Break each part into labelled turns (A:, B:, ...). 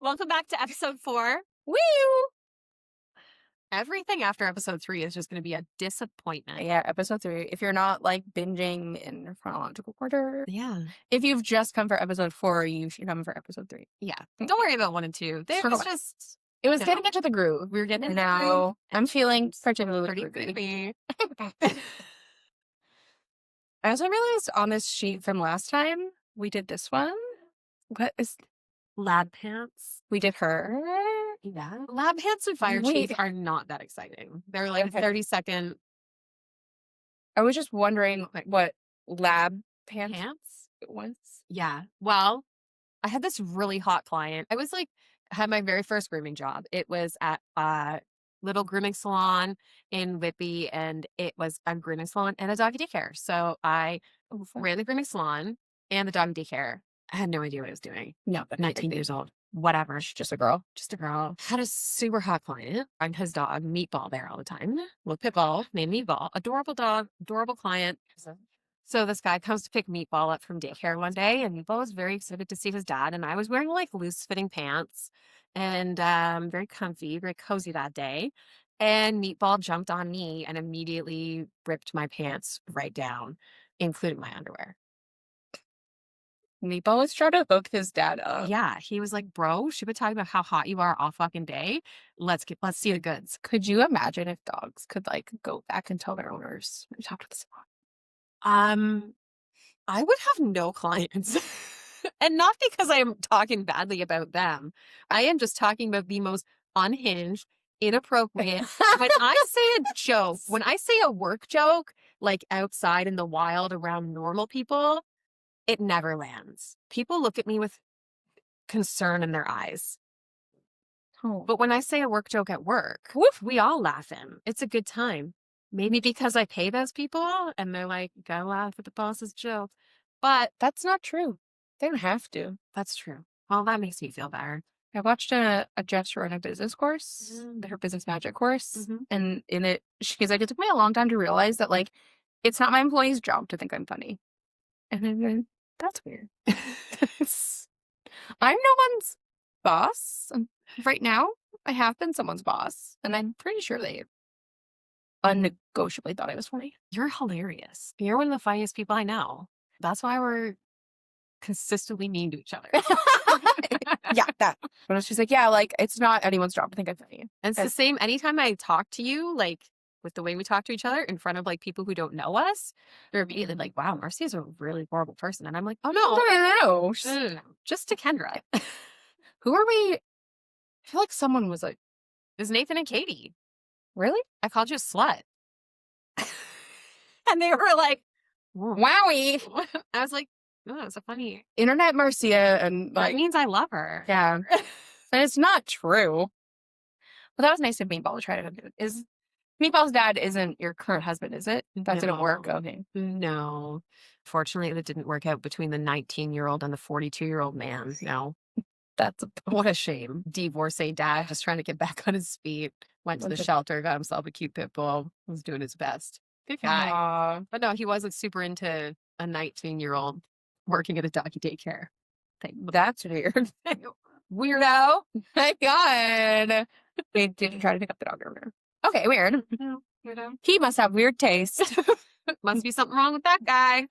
A: Welcome back to episode 4.
B: Woo!
A: Everything after episode 3 is just going to be a disappointment.
B: Yeah, episode 3. If you're not like binging in chronological order,
A: Yeah.
B: if you've just come for episode 4, you should come for episode 3.
A: Yeah. Don't worry about 1 and 2. It was just,
B: It was getting into the groove.
A: we were getting into the
B: Now
A: groove.
B: I'm feeling particularly
A: Pretty
B: groovy.
A: groovy.
B: I also realized on this sheet from last time, we did this one. What is
A: Lab pants.
B: we did her?
A: Yeah. Lab pants and fire
B: Wait.
A: chief are not that exciting. They're like
B: Okay.
A: 30-second
B: I was just wondering what lab pants was.
A: Yeah. Well, I had this really hot client. I had my very first grooming job. It was at a little grooming salon in Whitby, and it was a grooming salon and a doggy daycare. So I ran the grooming salon and the doggy daycare. I had no idea what I was doing.
B: No, but
A: 19 years old. Whatever.
B: She's just a girl.
A: Just a girl. Had a super hot client. And his dog, Meatball, there all the time. Little pit bull named Meatball. Adorable dog, adorable client. So this guy comes to pick Meatball up from daycare one day, and Meatball was very excited to see his dad. And I was wearing like loose-fitting pants and very comfy, very cozy that day. And Meatball jumped on me and immediately ripped my pants right down, including my underwear.
B: Meatball was trying to hook his dad up.
A: Yeah, he was like, "Bro, she been talking about how hot you are all fucking day. Let's see the goods."
B: Could you imagine if dogs could like go back and tell their owners we talked to this?
A: I would have no clients. And not because I am talking badly about them. I am just talking about the most unhinged, inappropriate. When I say a joke, when I say a work joke, like outside in the wild around normal people, it never lands. People look at me with concern in their eyes.
B: Oh.
A: But when I say a work joke at work, we all laugh in. It's a good time. Maybe because I pay those people and they're like, gotta laugh at the boss's joke. But
B: That's not true. They don't have to.
A: that's true. Well, that makes me feel better.
B: I watched a Jess run a business course, her business magic course, and in it, she's like, it took me a long time to realize that like, it's not my employee's job to think I'm funny. And I'm like, that's weird. I'm no one's boss. And right now, I have been someone's boss, and I'm pretty sure they unnegotiably thought I was funny.
A: You're hilarious. You're one of the funniest people I know. That's why we're consistently mean to each other.
B: Yeah, that. But she's like, yeah, like, it's not anyone's job to think I'm funny.
A: And it's the same anytime I talk to you, like with the way we talk to each other in front of like people who don't know us, they're immediately like, wow, Marcy is a really horrible person. And I'm like, oh no. Just to Kendra.
B: Who are we? I feel like someone was like,
A: It was Nathan and Katie.
B: really?
A: I called you a slut. And they were like,
B: Wowie.
A: I was like, oh, it's a funny.
B: Internet Marcia and
A: That
B: like,
A: means I love her.
B: yeah. And it's not true. But that was nice of Meatball to try to do. Is Meatball's dad isn't your current husband, is it? That didn't work. Okay.
A: No. Fortunately, that didn't work out between the 19-year-old and the 42-year-old man. No. What a shame. Divorcee dad just trying to get back on his feet. Went to the shelter, got himself a cute pit bull, was doing his best. Good guy.
B: Aww.
A: But no, he wasn't super into a 19-year-old working at a doggy daycare thing.
B: That's weird.
A: Weirdo.
B: My God. They didn't try to pick up the dog over. Okay, weird.
A: Weirdo.
B: He must have weird taste.
A: Must be something wrong with that guy.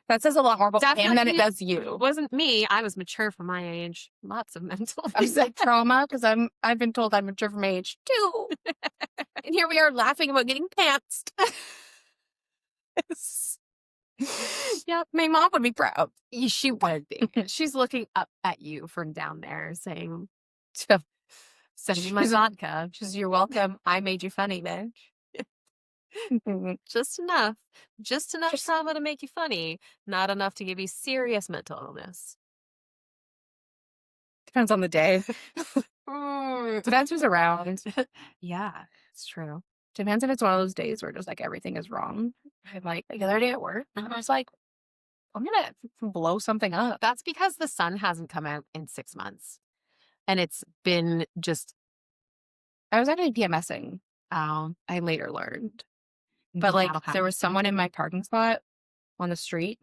B: That says a lot more about him than it does
A: It
B: you.
A: wasn't me. I was mature for my age. Lots of mental.
B: I said trauma because I've been told I'm mature for my age too. And here we are laughing about getting pantsed. Yeah, my mom would be proud.
A: She would be. She's looking up at you from down there saying, send me my vodka.
B: She's, you're welcome. I made you funny, bitch.
A: Just enough. Just enough trauma to make you funny. Not enough to give you serious mental illness.
B: Depends on the day. Depends who's around.
A: Yeah, it's true.
B: Depends if it's one of those days where just like everything is wrong. I'm like the other day at work, and I was like, I'm gonna blow something up.
A: That's because the sun hasn't come out in 6 months. And it's been just.
B: I was actually PMSing.
A: Oh,
B: I later learned. But like there was someone in my parking spot on the street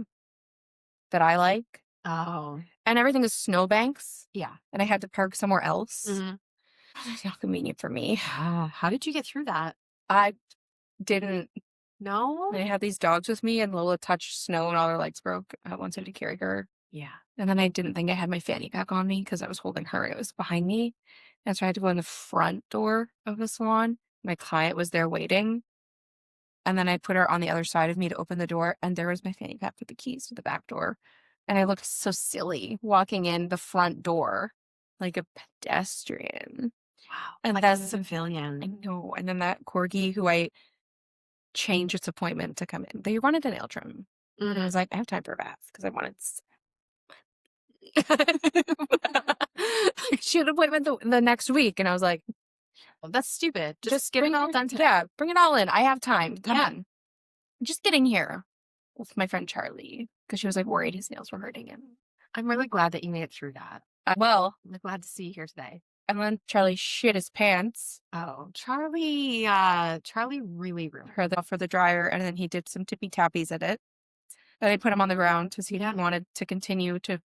B: that I like.
A: Oh.
B: and everything is snowbanks,
A: Yeah.
B: and I had to park somewhere else.
A: Mhm.
B: It's not convenient for me.
A: How did you get through that?
B: I didn't.
A: No?
B: I had these dogs with me, and Lola touched snow, and all her legs broke. I once had to carry her,
A: Yeah.
B: and then I didn't think I had my fanny pack on me because I was holding her. It was behind me, and so I had to go in the front door of the salon. My client was there waiting, and then I put her on the other side of me to open the door, and there was my fanny pack with the keys to the back door. And I looked so silly walking in the front door like a pedestrian.
A: Wow.
B: And
A: Like a
B: then I
A: civilian.
B: know, and then that corgi who I changed its appointment to come in. They wanted a nail trim. And I was like, I have time for a bath because I wanted she had an appointment the next week, and I was like,
A: Well, that's stupid.
B: just
A: get it
B: bring
A: all
B: it
A: done today.
B: yeah, bring it all in. I have time. Come
A: Yeah.
B: on. Just getting here with my friend Charlie because she was like worried his nails were hurting him.
A: I'm really glad that you made it through that.
B: Well,
A: I'm really glad to see you here today.
B: and then Charlie shit his pants
A: Oh, Charlie, Charlie really ruined
B: for the dryer, and then he did some tippy tappies at it. Then I put him on the ground because he wanted to continue to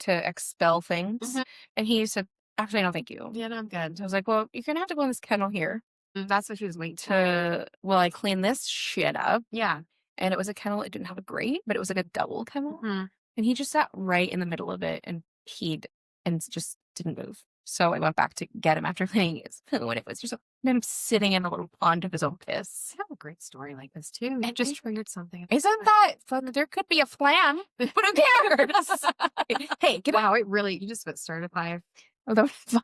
B: expel things.
A: Mhm.
B: And he said, actually, no, thank you.
A: Yeah, no, I'm good.
B: So I was like, well, you're going to have to go in this kennel here
A: That's what she was waiting
B: while I clean this shit up.
A: Yeah.
B: And it was a kennel. It didn't have a grate, but it was like a double kennel.
A: Mhm.
B: And he just sat right in the middle of it and peed and just didn't move. So I went back to get him after cleaning his poo, and it was just him sitting in a little pond of his own piss.
A: I have a great story like this too. It just triggered something.
B: Isn't that fun? There could be a plan, but who cares? Hey, get
A: Wow, it really, you just got certified.
B: Oh, that was fun.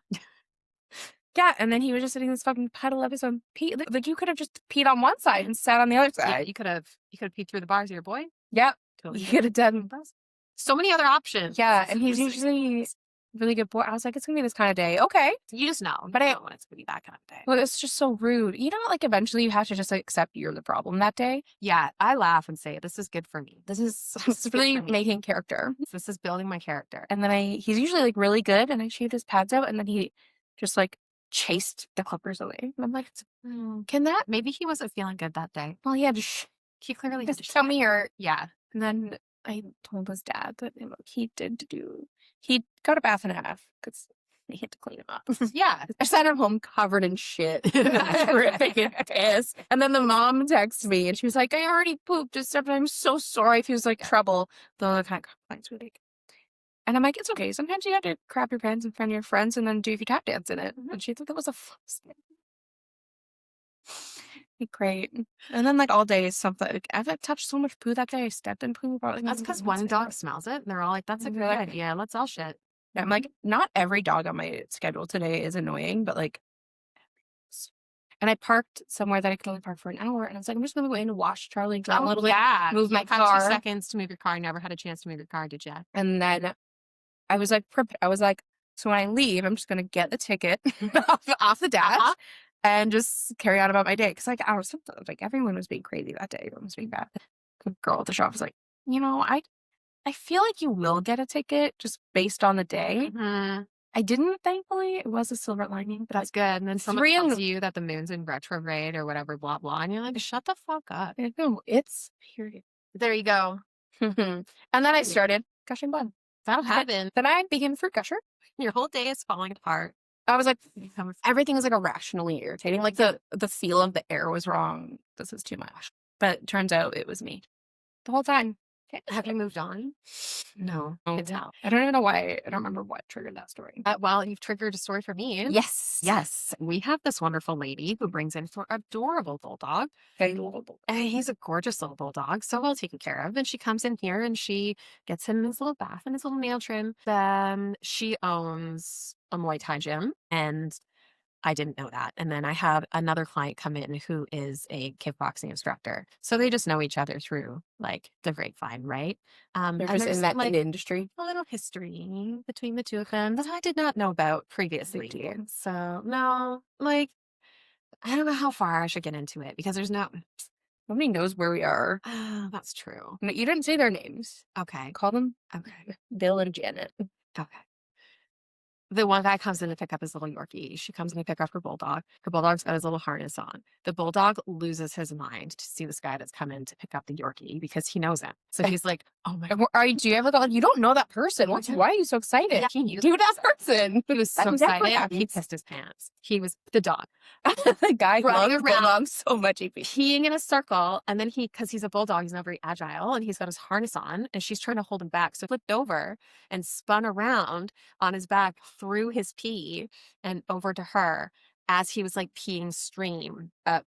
B: Yeah, and then he was just sitting in this fucking puddle of his own pee. Like, you could have just peed on one side and sat on the other
A: Yeah,
B: side.
A: you could have peed through the bars of your boy.
B: Yep.
A: Totally.
B: You could have done.
A: So many other options.
B: Yeah, and he's usually a really good boy. I was like, it's gonna be this kind of day. Okay.
A: You just know.
B: But
A: you know when it's gonna be that kind of day.
B: Well, it's just so rude. You know, like eventually you have to just accept you're the problem that day.
A: Yeah, I laugh and say, this is good for me. This is
B: It's really making character.
A: This is building my character.
B: And then he's usually like really good, and I shaved his pads out, and then he just like chased the clippers away. And I'm like, can that?
A: Maybe he wasn't feeling good that day.
B: Well, yeah, just
A: He clearly
B: just tell me your.
A: Yeah.
B: And then I told his dad that he got a bath and a half because he had to clean him up.
A: Yeah.
B: I sent him home covered in shit, dripping in piss. And then the mom texted me and she was like, I already pooped and stuff. I'm so sorry if he was like trouble. The other kind of complaints were like, and I'm like, it's okay. Sometimes you have to crap your pants in front of your friends and then do if you tap dance in it. And she thought that was a fun thing. Great. And then like all day something like, I've touched so much poo that day. I stepped in poo.
A: That's because one dog smells it and they're all like, that's a good idea. Let's all shit.
B: I'm like, not every dog on my schedule today is annoying, but like, and I parked somewhere that I could only park for an hour, and I was like, I'm just gonna go in and wash Charlie, a little bit, move my
A: Had
B: car.
A: 2 seconds to move your car. Never had a chance to move your car, did you?
B: And then I was like, so when I leave, I'm just gonna get the ticket off the dash and just carry on about my day. Because like I was like everyone was being crazy that day. Everyone was being bad. The girl at the shop was like, I feel like you will get a ticket just based on the day.
A: Mm-hmm.
B: I didn't, thankfully. It was a silver lining, but
A: that's good. And then someone tells you that the moon's in retrograde or whatever, blah, blah. And you're like, shut the fuck up.
B: No, it's period.
A: There you go.
B: And then I started gushing blood.
A: That'll happen.
B: Then I became a fruit gusher.
A: Your whole day is falling apart.
B: I was like, everything is like irrationally irritating. Like the feel of the air was wrong. This is too much. But it turns out it was me the whole time.
A: Have you moved on? No. It's out.
B: I don't even know why. I don't remember what triggered that story.
A: Well, you've triggered a story for me.
B: Yes.
A: Yes. We have this wonderful lady who brings in her adorable bulldog. And he's a gorgeous little bulldog, so well taken care of. And she comes in here and she gets him his little bath and his little nail trim. She owns a Muay Thai gym, and I didn't know that. And then I have another client come in who is a kickboxing instructor. So they just know each other through like the grapevine, right?
B: They're just in that industry.
A: A little history between the two of them that I did not know about previously. So no, like, I don't know how far I should get into it because
B: nobody knows where we are.
A: Oh, that's true.
B: No, you didn't say their names.
A: Okay.
B: Call them Bill and Janet.
A: Okay. The one guy comes in to pick up his little Yorkie. She comes in to pick up her bulldog. Her bulldog's got his little harness on. The bulldog loses his mind to see this guy that's come in to pick up the Yorkie because he knows him. So he's like, Oh my
B: Do you have like you don't know that person? Why are you so excited?
A: Yeah,
B: You do that person.
A: He was so excited. He pissed his pants. He was the dog.
B: The guy
A: Running
B: loves
A: around.
B: bulldogs so much.
A: Peeing in a circle, and then because he's a bulldog, he's not very agile, and he's got his harness on, and she's trying to hold him back. So he flipped over and spun around on his back through his pee and over to her as he was like peeing stream up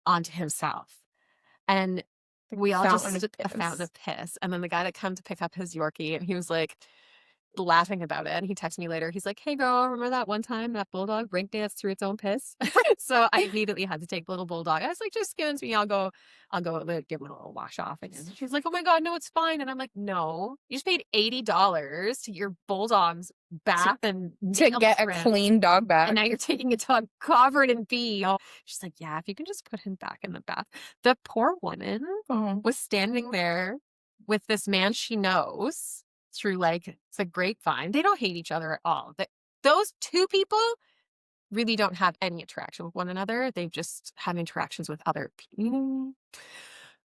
A: onto himself. And we all just a fountain of piss. And then the guy that come to pick up his Yorkie, and he was like laughing about it. And he texted me later. He's like, "Hey girl, remember that one time that bulldog break danced through its own piss?" So I immediately had to take the little bulldog. I was like, "Just give it to me. I'll go give him a little wash off." And she's like, "Oh my God, no, it's fine." And I'm like, "No, you just paid $80 to your bulldog's bath and
B: to get a clean dog bath.
A: And now you're taking a dog covered in pee." She's like, "Yeah, if you can just put him back in the bath." The poor woman was standing there with this man she knows through like it's a grapevine. They don't hate each other at all. Those two people really don't have any interaction with one another. They've just had interactions with other people,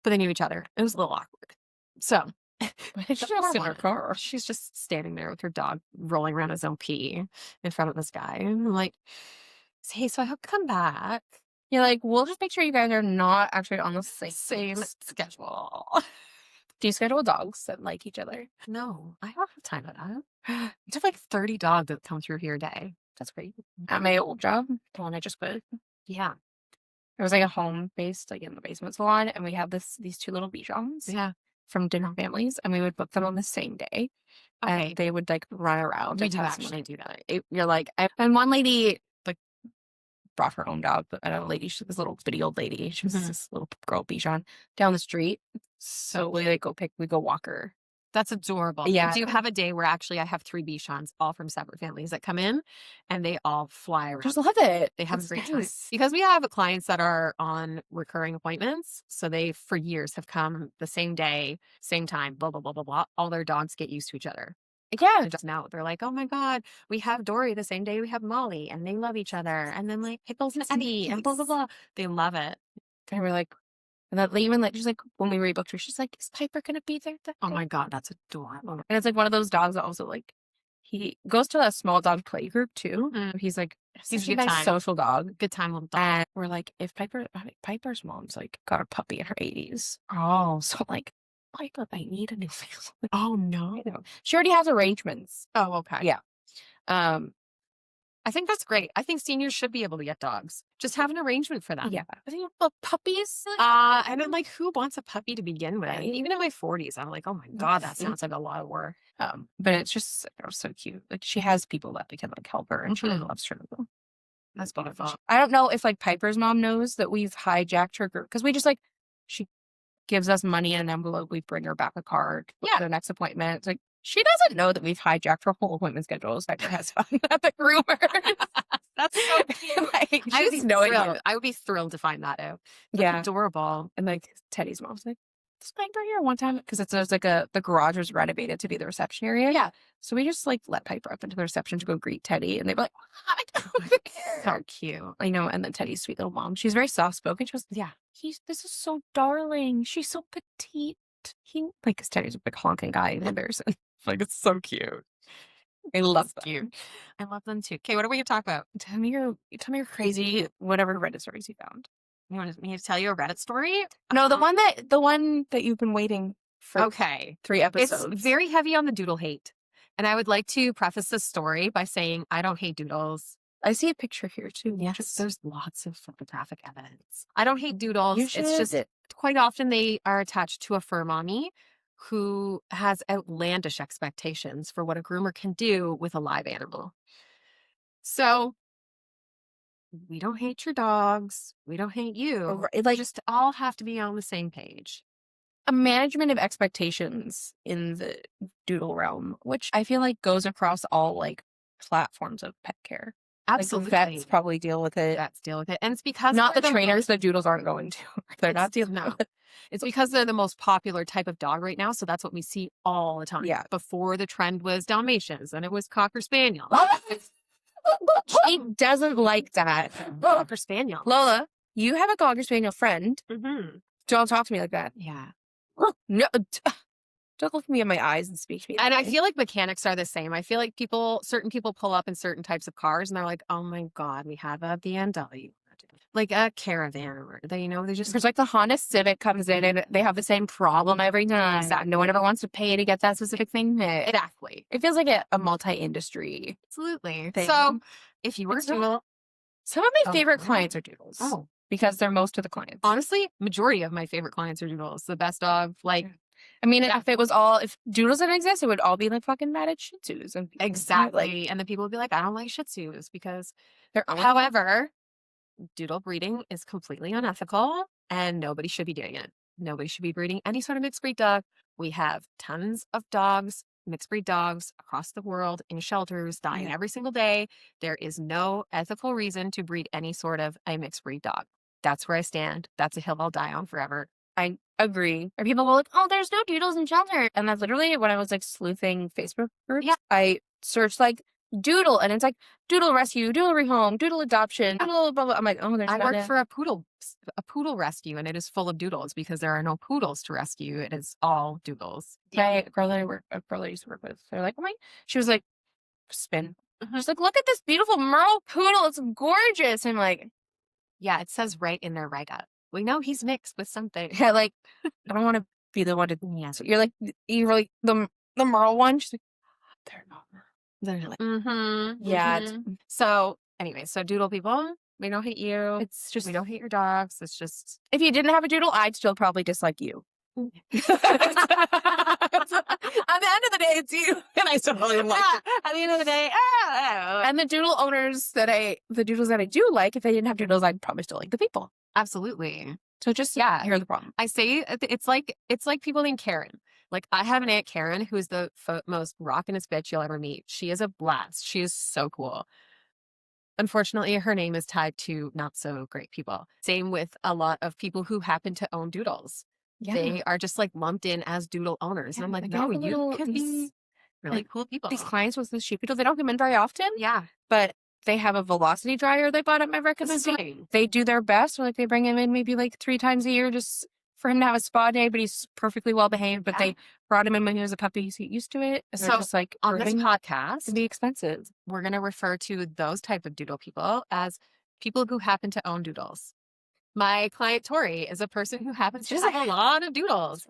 A: but they knew each other. It was a little awkward. So
B: she's just in her car.
A: She's just standing there with her dog rolling around his own pee in front of this guy. And I'm like, "Hey, so I hope you come back."
B: You're like, "We'll just make sure you guys are not actually on the
A: same schedule."
B: Do you schedule dogs that like each other?
A: No, I don't have time for that. I have like 30 dogs that come through here a day.
B: That's great. At my old job, the one I just quit.
A: Yeah.
B: It was like a home-based, like in the basement salon, and we have these two little Bichons.
A: Yeah.
B: From different families, and we would book them on the same day. Okay. And they would like run around.
A: We do actually do that.
B: You're like, and one lady like brought her own dog, but another lady, she was this little bitty old lady. She was this little girl Bichon down the street. So we go walk her.
A: That's adorable.
B: Yeah.
A: Do you have a day where actually I have 3 Bichons, all from separate families that come in and they all fly around?
B: Just love it.
A: They have a great time. Because we have clients that are on recurring appointments. So they, for years, have come the same day, same time, blah, blah, blah, blah, blah. All their dogs get used to each other. Yeah. Just now they're like, "Oh my God, we have Dory the same day we have Molly, and they love each other." And then like Pickles and Eddie and blah, blah, blah. They love it.
B: And we're like, and that even like, she's like, when we rebooked her, she's like, "Is Piper going to be there?"
A: Oh my God, that's adorable.
B: And it's like one of those dogs that also like, he goes to a small dog play group too. He's like, he's a nice social dog.
A: Good time little dog.
B: And we're like, if Piper's mom's like got a puppy in her 80s. Oh, so like, Piper, I need a new family.
A: Oh no.
B: She already has arrangements.
A: Oh, okay.
B: Yeah.
A: I think that's great. I think seniors should be able to get dogs. Just have an arrangement for them.
B: Yeah. I think puppies.
A: And then like, who wants a puppy to begin with? Right. Even in my 40s, I'm like, "Oh my God, that sounds like a lot of work."
B: But it's just so cute. Like she has people that can like help her, and she loves her.
A: That's beautiful.
B: I don't know if like Piper's mom knows that we've hijacked her group, because we just like, she gives us money in an envelope. We bring her back a card for the next appointment. It's like, she doesn't know that we've hijacked her whole appointment schedule. Piper has fun at the groomer.
A: That's so cute. Like, I would be thrilled to find that out. That's adorable.
B: And like Teddy's mom's like, "This Piper here one time," because it's like the garage was renovated to be the reception area.
A: Yeah.
B: So we just like let Piper up into the reception to go greet Teddy, and they'd be like, "Hi."
A: So cute.
B: I know. And then Teddy's sweet little mom, she's very soft spoken. She goes, "This is so darling. She's so petite." Like, because Teddy's a big honking guy in comparison.
A: Like, it's so cute.
B: I love them.
A: Cute. I love them too. Okay, what are we gonna talk about?
B: Tell me your crazy whatever Reddit stories you found.
A: You want me to tell you a Reddit story?
B: No, the one that you've been waiting for. 3 episodes.
A: It's very heavy on the doodle hate. And I would like to preface this story by saying I don't hate doodles.
B: I see a picture here too.
A: Yes, there's lots of photographic evidence. I don't hate doodles.
B: It's just
A: quite often they are attached to a fur mommy who has outlandish expectations for what a groomer can do with a live animal. So we don't hate your dogs. We don't hate you. Like, just all have to be on the same page.
B: A management of expectations in the doodle realm, which I feel like goes across all like platforms of pet care.
A: Absolutely.
B: Like, vets probably deal with it.
A: Vets deal with it. And it's because
B: not the trainers that doodles aren't going to. They're not dealing with it.
A: It's because they're the most popular type of dog right now. So that's what we see all the time.
B: Yeah.
A: Before the trend was Dalmatians and it was Cocker Spaniel.
B: She doesn't like that.
A: Cocker Spaniel.
B: Lola, you have a Cocker Spaniel friend. Don't talk to me like that.
A: Yeah.
B: No. Don't look me in my eyes and speak to me.
A: And I feel like mechanics are the same. I feel like certain people pull up in certain types of cars and they're like, oh my God, we have a BMW. Like a Caravan or they, they just.
B: There's like the Honda Civic comes in and they have the same problem every time.
A: Exactly.
B: No one ever wants to pay to get that specific thing fixed.
A: Exactly.
B: It feels like a multi-industry.
A: Absolutely.
B: thing.
A: So if you were doodle,
B: some of my favorite clients are doodles.
A: Oh.
B: Because they're most of the clients.
A: Honestly, majority of my favorite clients are doodles. The best dog, like.
B: I mean, if doodles didn't exist, it would all be like fucking mad at Shih Tzus. And
A: exactly. And then people would be like, I don't like Shih Tzus because however, doodle breeding is completely unethical and nobody should be doing it. Nobody should be breeding any sort of mixed breed dog. We have tons of dogs, mixed breed dogs across the world in shelters dying every single day. There is no ethical reason to breed any sort of a mixed breed dog. That's where I stand. That's a hill I'll die on forever.
B: I agree. Or people go like, oh, there's no doodles in shelter. And that's literally when I was like sleuthing Facebook groups. Yeah. I searched like doodle and it's like doodle rescue, doodle rehome, doodle adoption, doodle blah, blah. I'm like, oh, there's
A: I work for a poodle rescue and it is full of doodles because there are no poodles to rescue. It is all doodles.
B: My girl that I used to work with, they're like, oh my, she was like, spin. She's like, look at this beautiful Merle poodle. It's gorgeous. I'm like,
A: yeah, it says right in their write-up. We know he's mixed with something.
B: Yeah, like, I don't want to be the one to, yeah. So you're like the Merle one. She's like, they're not Merle. They're like, yeah.
A: So anyway, so doodle people, we don't hate you. It's just, we don't hate your dogs. It's just.
B: If you didn't have a doodle, I'd still probably dislike you. At the end of the day, it's you. And I still really like you.
A: At the end of the day,
B: and the doodles that I do like, if they didn't have doodles, I'd probably still like the people.
A: Absolutely.
B: So just, here's the problem.
A: I say it's like people named Karen. Like I have an Aunt Karen who's the most rockin'est bitch you'll ever meet. She is a blast. She is so cool. Unfortunately, her name is tied to not so great people. Same with a lot of people who happen to own doodles. Yeah. They are just like lumped in as doodle owners. Yeah, and I'm like, no, you can be really cool people.
B: These clients with the sheep doodle, they don't come in very often.
A: Yeah.
B: But they have a velocity dryer they bought at my recommendation. They do their best. Or like they bring him in maybe like 3 times a year just for him to have a spa day, but he's perfectly well behaved. But they brought him in when he was a puppy. He's used to it. And so just like
A: on this podcast,
B: it'd be expensive.
A: We're going to refer to those type of doodle people as people who happen to own doodles. My client Tori is a person who happens to have a lot of doodles.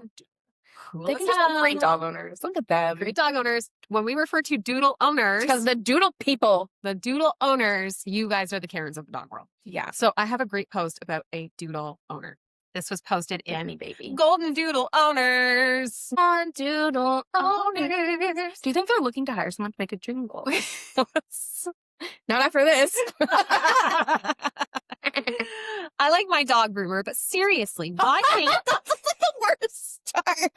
A: Cool.
B: They can just be great dog owners. Look at them.
A: Great dog owners. When we refer to doodle owners,
B: because the doodle people,
A: the doodle owners, you guys are the Karens of the dog world.
B: Yeah.
A: So I have a great post about a doodle owner. This was posted in
B: baby.
A: Golden Doodle Owners.
B: On Doodle Owners. Do you think they're looking to hire someone to make a jingle? Not after this.
A: I like my dog groomer, but seriously, why can't
B: that's the worst start?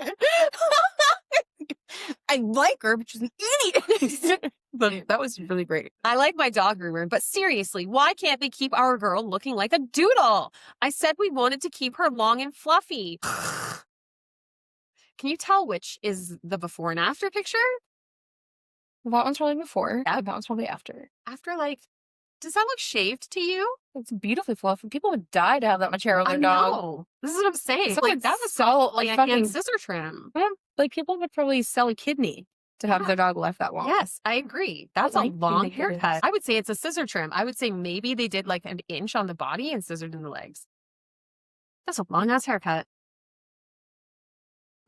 B: I like her, but she's an idiot. But that was really great.
A: I like my dog groomer, but seriously, why can't they keep our girl looking like a doodle? I said we wanted to keep her long and fluffy. Can you tell which is the before and after picture?
B: That one's probably before. Yeah, that one's probably after.
A: After, like, does that look shaved to you?
B: It's beautifully fluffy. People would die to have that much hair on their dog.
A: This is what I'm saying.
B: Like that was so
A: like a fucking scissor trim.
B: Like people would probably sell a kidney to have their dog left that long.
A: Yes, I agree. That's a long haircut. I would say it's a scissor trim. I would say maybe they did like an inch on the body and scissored in the legs. That's a long ass haircut.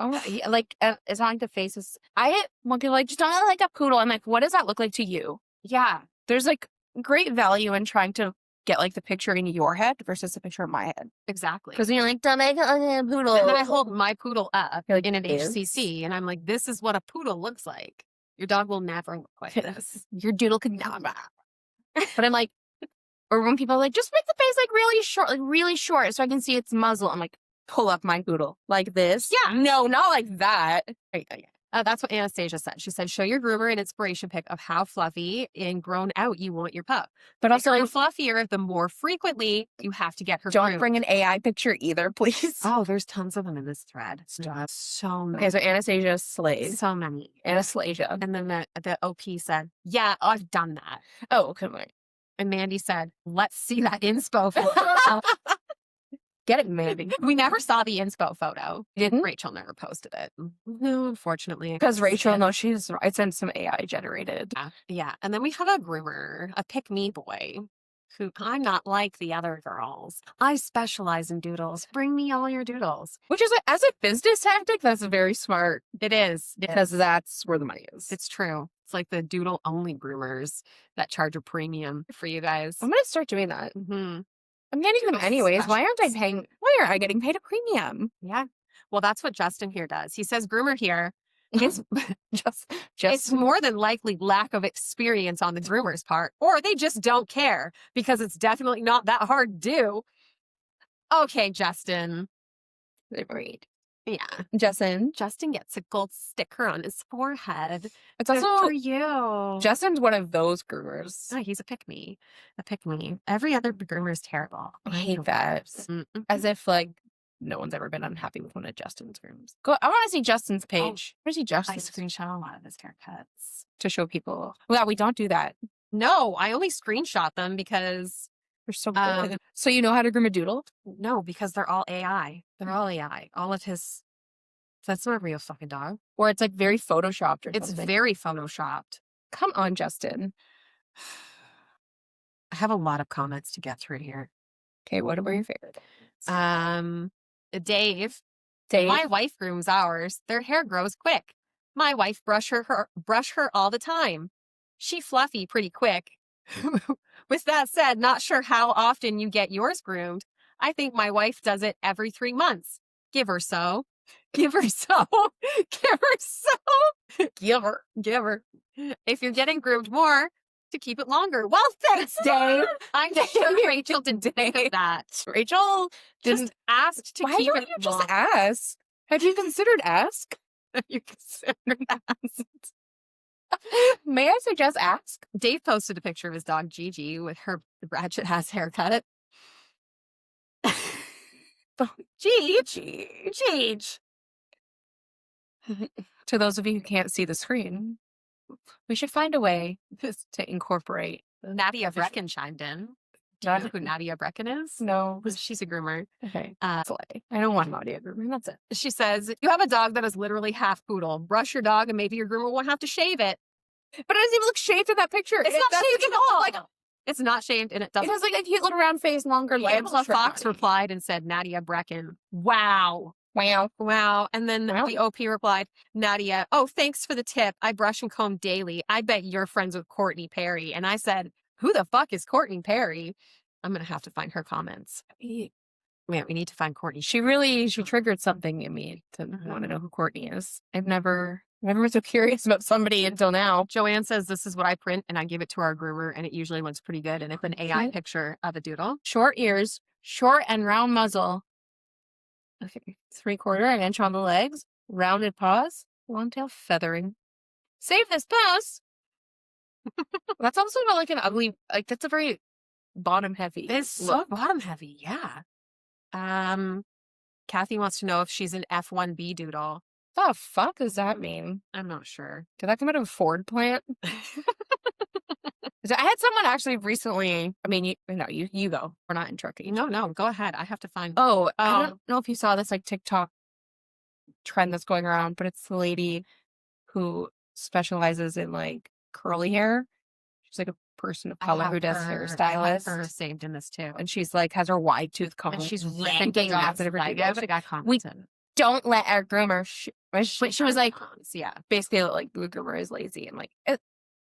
B: Oh, yeah, like it's not like the face is. I hit one people like just don't look like a poodle. I'm like, what does that look like to you?
A: Yeah,
B: there's like great value in trying to get like the picture in your head versus the picture in my head.
A: Exactly.
B: Because you're like, don't make it like a poodle.
A: And then I hold my poodle up like, in an HCC, and I'm like, this is what a poodle looks like. Your dog will never look like this.
B: Your doodle could never. But I'm like, or when people are like, just make the face like really short, so I can see its muzzle. I'm like, pull up my poodle like this.
A: Yeah.
B: No, not like that.
A: That's what Anastasia said. She said, show your groomer an inspiration pic of how fluffy and grown out you want your pup. But also, the fluffier, the more frequently you have to get her
B: Don't bring an AI picture either, please.
A: Oh, there's tons of them in this thread. So many.
B: Okay, so Anastasia slays.
A: So many.
B: Anastasia.
A: And then the OP said, yeah, I've done that.
B: Oh, okay.
A: And Mandy said, let's see that inspo.
B: Get it, Mandy.
A: We never saw the inspo photo.
B: Didn't?
A: Rachel never posted it. No, unfortunately.
B: Because Rachel, no, it's in some AI generated.
A: Yeah. And then we have a groomer, a pick-me boy, who I'm not like the other girls. I specialize in doodles. Bring me all your doodles.
B: Which is, as a business tactic, that's very smart.
A: It is.
B: Because that's where the money is.
A: It's true. It's like the doodle-only groomers that charge a premium for you guys.
B: I'm going to start doing that.
A: Mm-hmm.
B: I'm getting them anyways. Why aren't I paying? Why are I getting paid a premium?
A: Yeah. Well, that's what Justin here does. He says groomer here. It's it's more than likely lack of experience on the groomer's part, or they just don't care because it's definitely not that hard to do. Okay, Justin.
B: Agreed.
A: Yeah.
B: Justin
A: gets a gold sticker on his forehead.
B: It's
A: Good
B: also
A: for you.
B: Justin's one of those groomers.
A: Oh, he's a pick-me. Every other groomer is terrible.
B: I hate that.
A: Mm-hmm.
B: As if like no one's ever been unhappy with one of Justin's groomers. Go. I want to see Justin's page. I want to see Justin's.
A: I screenshot a lot of his haircuts
B: to show people. Well, we don't do that.
A: No, I only screenshot them because
B: they're so good. So you know how to groom a doodle?
A: No, because they're all AI. They're all AI. All of his. That's not a real fucking dog.
B: Or it's like very photoshopped or
A: it's
B: something. It's
A: very photoshopped.
B: Come on, Justin.
A: I have a lot of comments to get through here.
B: Okay, what were your favorites?
A: Dave. My wife grooms ours. Their hair grows quick. My wife brush her all the time. She fluffy pretty quick. With that said, not sure how often you get yours groomed. I think my wife does it every 3 months. Give her so. Give her so. Give her so. Give her. If you're getting groomed more, to keep it longer. Well, thanks, Dave. I'm sure Rachel didn't think of that.
B: Rachel
A: just asked to keep it
B: just ask? Have you considered ask?
A: You considered ask.
B: May I suggest ask?
A: Dave posted a picture of his dog Gigi with her ratchet ass haircut. Gigi.
B: To those of you who can't see the screen, we should find a way to incorporate.
A: Nadia Brecken chimed in. Do you know who Nadia Brecken is?
B: No.
A: She's a groomer.
B: Okay. I don't want Nadia groomer. That's it.
A: She says, you have a dog that is literally half poodle. Brush your dog and maybe your groomer won't have to shave it.
B: But it doesn't even look shaved in that picture.
A: It's not shaved at all. It's not shaved and it doesn't.
B: It has like a cute little round face, longer legs.
A: Angela Fox replied and said, Nadia Brecken. Wow. And then the OP replied, Nadia, oh, thanks for the tip. I brush and comb daily. I bet you're friends with Courtney Perry. And I said, who the fuck is Courtney Perry? I'm going to have to find her comments. Yeah, we need to find Courtney.
B: She triggered something in me to want to know who Courtney is. I've never been so curious about somebody until now.
A: Joanne says, this is what I print and I give it to our groomer and it usually looks pretty good. And it's an AI picture of a doodle.
B: Short ears, short and round muzzle. Okay, 3/4 inch on the legs, rounded paws, long tail feathering. Save this post. That's also not like an ugly, like that's a very bottom heavy.
A: It's so bottom heavy, yeah. Kathy wants to know if she's an F1B doodle.
B: What the fuck does that mean?
A: I'm not sure.
B: Did that come out of a Ford plant? I had someone actually recently. I mean, you go. We're not interrupting.
A: No, go ahead. I have to find.
B: I don't know if you saw this like TikTok trend that's going around, but it's the lady who specializes in like curly hair. She's like a person of color who does hairstylist.
A: I have her saved in this too,
B: and she's like has her wide tooth comb.
A: And she's
B: yanking off at everything.
A: We
B: don't let our groomer. She was like,
A: yeah,
B: basically like the groomer is lazy, and like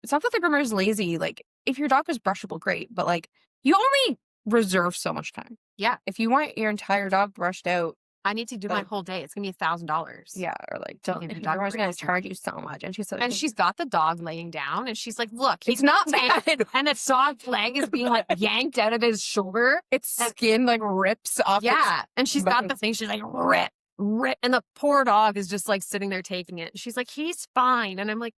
B: it's not that the groomer is lazy. Like, if your dog is brushable, great. But, like, you only reserve so much time.
A: Yeah.
B: If you want your entire dog brushed out.
A: I need to do my whole day. It's going to be $1,000.
B: Yeah. Or, like, your dog's going to charge you so much. And she's like,
A: and she's got the dog laying down. And she's like, look.
B: It's not bad.
A: And its dog's leg is being, like, yanked out of his shoulder.
B: Its skin, like, rips off.
A: Yeah. And she's got the thing. She's like, rip. And the poor dog is just, like, sitting there taking it. She's like, he's fine. And I'm like,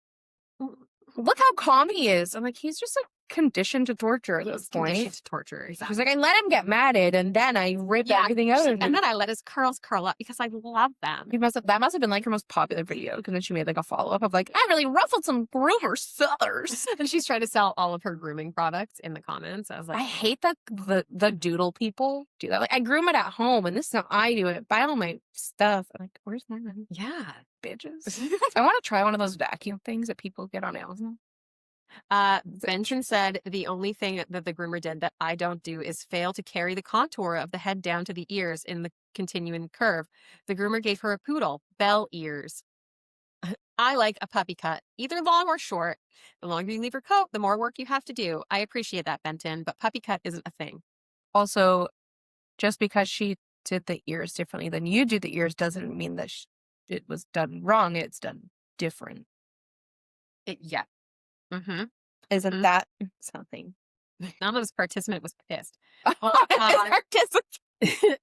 B: look how calm he is. I'm like, he's just like conditioned to torture at
A: He's
B: this
A: conditioned
B: point.
A: to torture. Exactly.
B: She's like, I let him get matted, and then I rip everything out of him.
A: And then I let his curls curl up because I love them.
B: That must have been like her most popular video, because then she made like a follow-up of like, I really ruffled some groomer feathers.
A: And she's trying to sell all of her grooming products in the comments. I was like,
B: I hate that the doodle people do that. Like, I groom it at home, and this is how I do it. Buy all my stuff. I'm like, where's my money?
A: yeah.
B: Bitches. I want to try one of those vacuum things that people get on Amazon.
A: Benson said, the only thing that the groomer did that I don't do is fail to carry the contour of the head down to the ears in the continuing curve. The groomer gave her a poodle, bell ears. I like a puppy cut, either long or short. The longer you leave your coat, the more work you have to do. I appreciate that, Benton, but puppy cut isn't a thing.
B: Also, just because she did the ears differently than you do the ears doesn't mean that it was done wrong. It's done different.
A: Yeah. Mm-hmm.
B: Isn't that something?
A: Nama's participant was pissed.
B: Oh,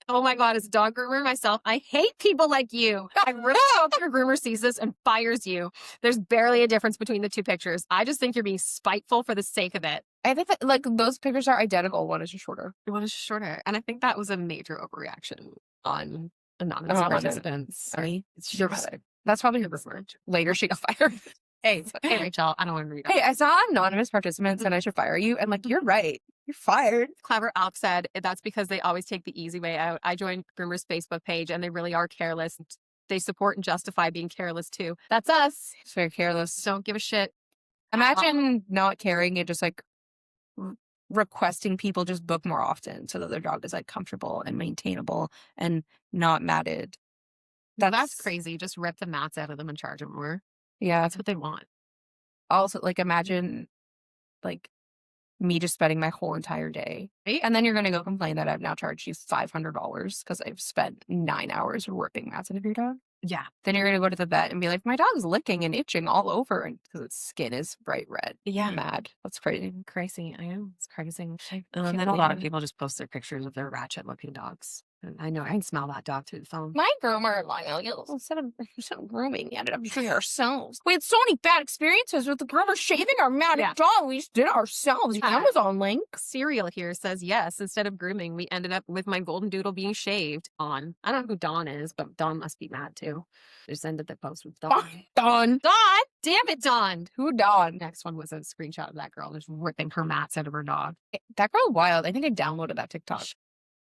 A: Oh my God, as a dog groomer myself, I hate people like you. I really hope your groomer sees this and fires you. There's barely a difference between the two pictures. I just think you're being spiteful for the sake of it.
B: I think that like those pictures are identical. One is just shorter.
A: One is shorter. And I think that was a major overreaction on anonymous
B: Oh,
A: participants.
B: Sorry.
A: It's your mother.
B: That's probably her groomer. Later she got fired.
A: Hey, Rachel, I don't want to read it.
B: Hey, I saw anonymous participants and I should fire you. And like, you're right. You're fired.
A: Clever Alp said, that's because they always take the easy way out. I joined Groomer's Facebook page and they really are careless. They support and justify being careless too. That's us.
B: It's very careless.
A: Don't give a shit.
B: Imagine not caring and just like requesting people just book more often so that their dog is like comfortable and maintainable and not matted.
A: That's crazy. Just rip the mats out of them and charge them more.
B: Yeah.
A: That's what they want.
B: Also, like, imagine like me just spending my whole entire day.
A: Right?
B: And then you're going to go complain that I've now charged you $500 because I've spent 9 hours ripping mats out of your dog.
A: Yeah.
B: Then you're going to go to the vet and be like, my dog's licking and itching all over and because its skin is bright red.
A: Yeah.
B: Mad. That's crazy.
A: Crazy. I know. It's crazy.
B: And
A: then a lot of people just post their pictures of their ratchet looking dogs. And I know I can smell that dog through the phone.
B: My groomer, like, instead of grooming, we ended up doing it ourselves. We had so many bad experiences with the groomer shaving our matted dog. We just did it ourselves. Amazon link.
A: Cereal here says yes. Instead of grooming, we ended up with my golden doodle being shaved on. I don't know who Dawn is, but Dawn must be mad too. Just ended the post with Dawn.
B: Dawn.
A: Dawn! Damn it, Dawn.
B: Who Dawn?
A: Next one was a screenshot of that girl just ripping her mats out of her dog.
B: That girl wild. I think I downloaded that TikTok.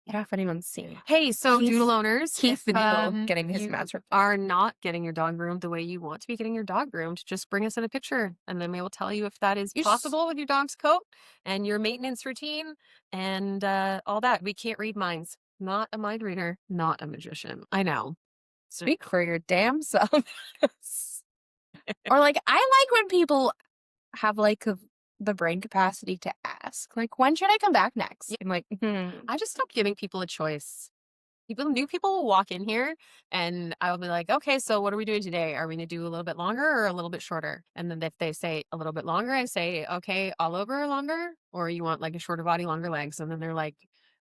B: Yeah, if anyone's seen it.
A: Hey, so doodle owners,
B: Keith the Doodle getting his mats ripped.
A: are not getting your dog groomed the way you want to be getting your dog groomed, just bring us in a picture and then we will tell you if that is possible with your dog's coat and your maintenance routine and all that. We can't read minds. Not a mind reader, not a magician. I know.
B: Speak for your damn self. Or like, I like when people have like the brain capacity to ask, like, when should I come back next? I'm like,
A: I just stopped giving people a choice. New people will walk in here and I will be like, okay, so what are we doing today? Are we going to do a little bit longer or a little bit shorter? And then if they say a little bit longer, I say, okay, all over longer, or you want like a shorter body, longer legs. And then they're like,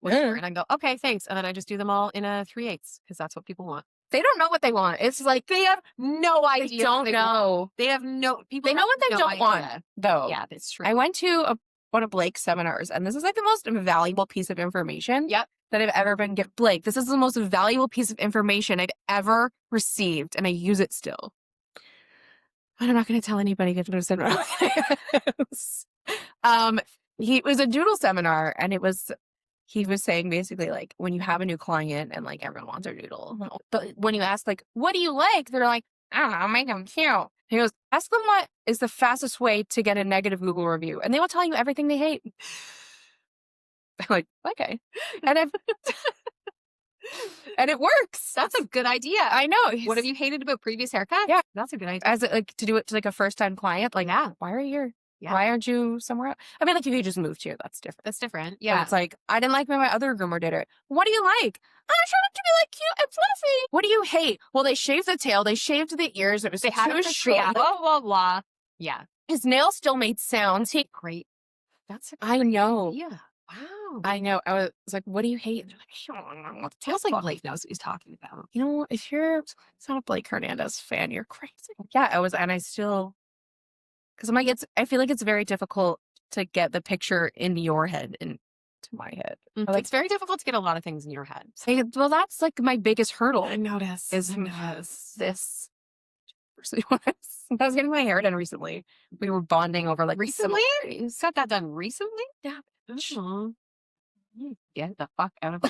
A: whatever. And I go, okay, thanks. And then I just do them all in a 3/8 because that's what people want.
B: they don't know what they want. It's like
A: They have no idea.
B: they don't know.
A: They have no people.
B: They know what they don't want, though.
A: Yeah, that's true.
B: I went to one of Blake's seminars, and this is like the most valuable piece of information that I've ever been given. Blake, this is the most valuable piece of information I've ever received, and I use it still. But I'm not going to tell anybody to go to a seminar. It was a doodle seminar, and he was saying basically like when you have a new client and like everyone wants their doodle, but when you ask like, what do you like? They're like, I don't know, make them cute. He goes, ask them what is the fastest way to get a negative Google review, and they will tell you everything they hate. I'm like, okay, and and it works.
A: That's a good idea.
B: I know.
A: What have you hated about previous haircuts?
B: Yeah,
A: that's a good idea.
B: As like to do it to like a first time client, like, why are you here? Yeah. Why aren't you somewhere else? I mean, like, if you just moved here, that's different.
A: That's different. Yeah.
B: But it's like, I didn't like when my other groomer did it. What do you like? I'm trying to be like cute and fluffy. What do you hate? Well, they shaved the tail. They shaved the ears. It was too short.
A: Blah, blah, blah. Yeah.
B: His nails still made sounds.
A: Great. That's
B: I know.
A: Yeah. Wow.
B: I know. I was like, what do you hate?
A: It feels like Blake knows what he's talking about.
B: You know, if you're not a Blake Hernandez fan, you're crazy. Yeah, I was, and I still, because I'm like, I feel like it's very difficult to get the picture in your head into my head. Or, like,
A: It's very difficult to get a lot of things in your head.
B: well, that's like my biggest hurdle.
A: I notice.
B: Is this. I was getting my hair done recently. We were bonding over like
A: Recently? You got that done recently?
B: Yeah.
A: Oh. Get the fuck out of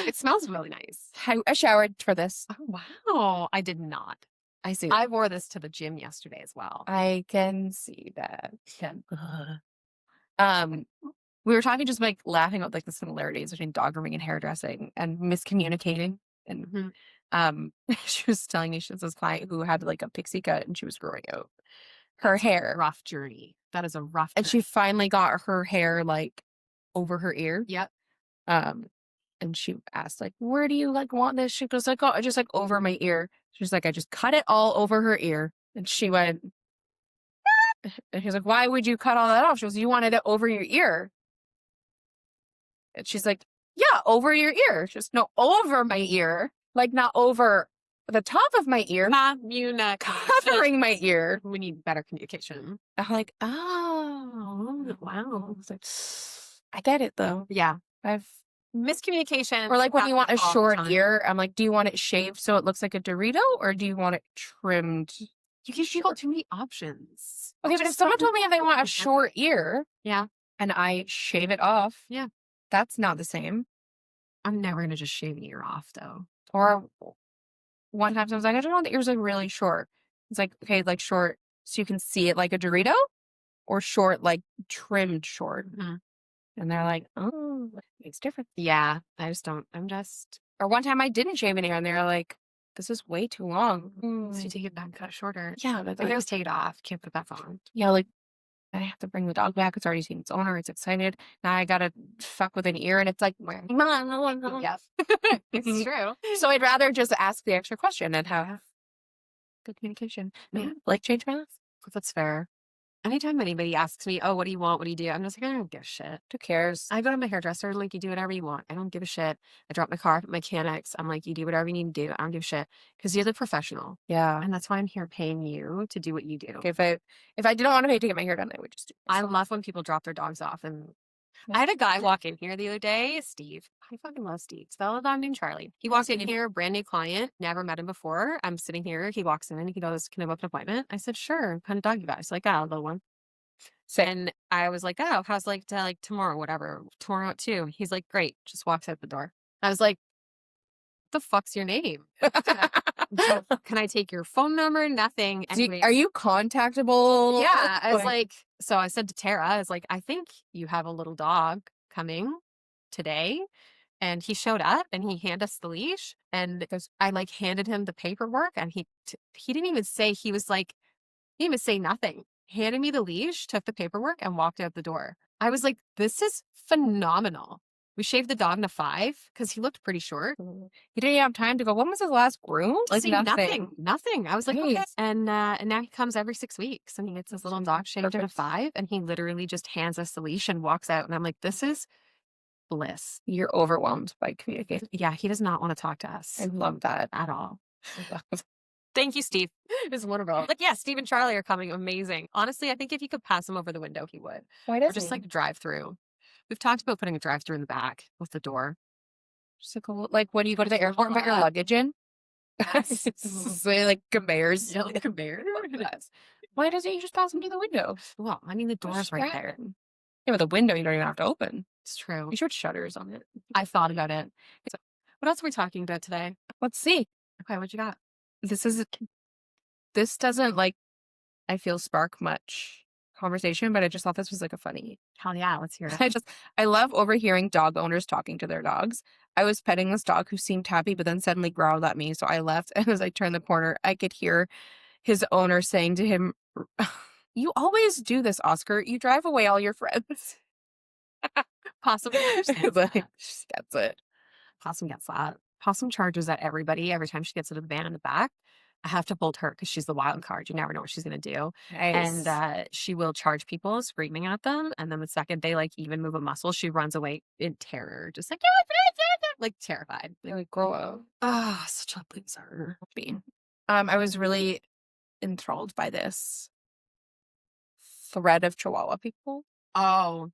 A: It smells really nice.
B: I showered for this.
A: Oh, wow. I did not.
B: I see.
A: I wore this to the gym yesterday as well.
B: I can see that. Yeah. Um, we were talking, just like laughing about like the similarities between dog grooming and hairdressing and miscommunicating. And she was telling me she was this client who had like a pixie cut and she was growing out her hair.
A: Rough journey. That is a rough
B: And she finally got her hair like over her ear.
A: Yep.
B: And she asked, like, where do you like want this? She goes, like, oh, just like over my ear. She's like, I just cut it all over her ear. And she went, and he's like, why would you cut all that off? She goes, you wanted it over your ear. And she's like, yeah, over your ear. Just no, over my ear. Like, not over the top of my ear. Covering my ear.
A: We need better communication.
B: I'm like, oh, wow. I was like, I get it though.
A: Yeah.
B: I've
A: miscommunication.
B: Or like when you want a short ear, I'm like, do you want it shaved so it looks like a Dorito, or do you want it trimmed?
A: You give people too many options.
B: Okay, but if someone told me if they want a short ear,
A: yeah,
B: and I shave it off,
A: yeah,
B: that's not the same.
A: I'm never gonna just shave an ear off though.
B: Or one time I was like, I just want the ears like really short. It's like, okay, like short so you can see it like a Dorito, or short like trimmed short. And they're like, oh, it's different.
A: Yeah, I just don't.
B: Or one time I didn't shave an ear and they're like, this is way too long.
A: So you take it back, cut it shorter.
B: Yeah. But
A: like, just take it off. Can't put that on.
B: Yeah, like I have to bring the dog back. It's already seen its owner. It's excited. Now I gotta fuck with an ear and it's like,
A: yes, it's true.
B: So I'd rather just ask the extra question and have good communication.
A: Yeah.
B: Like change my life.
A: That's fair. Anytime anybody asks me, oh, what do you want? What do you do? I'm just like, I don't give a shit.
B: Who cares?
A: I go to my hairdresser, like, you do whatever you want. I don't give a shit. I drop my car at my mechanics. I'm like, you do whatever you need to do. I don't give a shit. Because you're the professional.
B: Yeah.
A: And that's why I'm here paying you to do what you do.
B: Okay, if I didn't want to pay to get my hair done, I would just do it.
A: I love when people drop their dogs off. And I had a guy walk in here the other day, Steve. I fucking love Steve. It's a dog named Charlie. He walks in here, brand new client, never met him before. I'm sitting here. He walks in and he goes, can I book an appointment? I said, sure. What kind of dog you got? He's like, oh, a little one. And I was like, oh, how's like tomorrow, whatever, tomorrow at 2. He's like, great. Just walks out the door. I was like, the fuck's your name? Can I take your phone number? Nothing.
B: Are you contactable?
A: Yeah. I was like, so I said to Tara, I was like, I think you have a little dog coming today. And he showed up and he handed us the leash. And I like handed him the paperwork and he didn't even say, he was like, he didn't even say nothing. Handed me the leash, took the paperwork, and walked out the door. I was like, this is phenomenal. We shaved the dog to 5 because he looked pretty short.
B: He didn't have time to go, when was his last groom?
A: Like nothing. I was like, okay. And now he comes every 6 weeks and he gets his little dog shaved to 5 and he literally just hands us the leash and walks out. And I'm like, this is bliss.
B: You're overwhelmed by communication.
A: Yeah, he does not want to talk to us.
B: I love that.
A: At all. Thank you, Steve. It's wonderful. Like, yeah, Steve and Charlie are coming. Amazing. Honestly, I think if you could pass him over the window, he would.
B: Why does
A: or just like drive through. We've talked about putting a drive through in the back with the door.
B: Just like when you go to the airport and put your luggage in.
A: Yes.
B: So, like conveyors.
A: Yeah, like conveyor.
B: Why doesn't you just pass him through the window?
A: Well, I mean, the door's right there.
B: Yeah, but the window you don't even have to open.
A: It's true.
B: You should put shutters on it.
A: I thought about it. So, what else are we talking about today?
B: Let's see.
A: Okay, what you got?
B: This doesn't like, I feel, spark much conversation, but I just thought this was like a funny.
A: Hell yeah, let's hear it.
B: I love overhearing dog owners talking to their dogs. I was petting this dog who seemed happy, but then suddenly growled at me. So I left, and as I turned the corner, I could hear his owner saying to him, "You always do this, Oscar. You drive away all your friends."
A: Possum understands
B: like,
A: that.
B: She gets it.
A: Possum gets that. Possum charges at everybody every time she gets into the van in the back. I have to hold her because she's the wild card. You never know what she's going to do.
B: Nice.
A: And she will charge people screaming at them. And then the second they like even move a muscle, she runs away in terror. Just like, like terrified.
B: Like, grow up.
A: Ah, such a loser.
B: I was really enthralled by this thread of Chihuahua people.
A: Oh,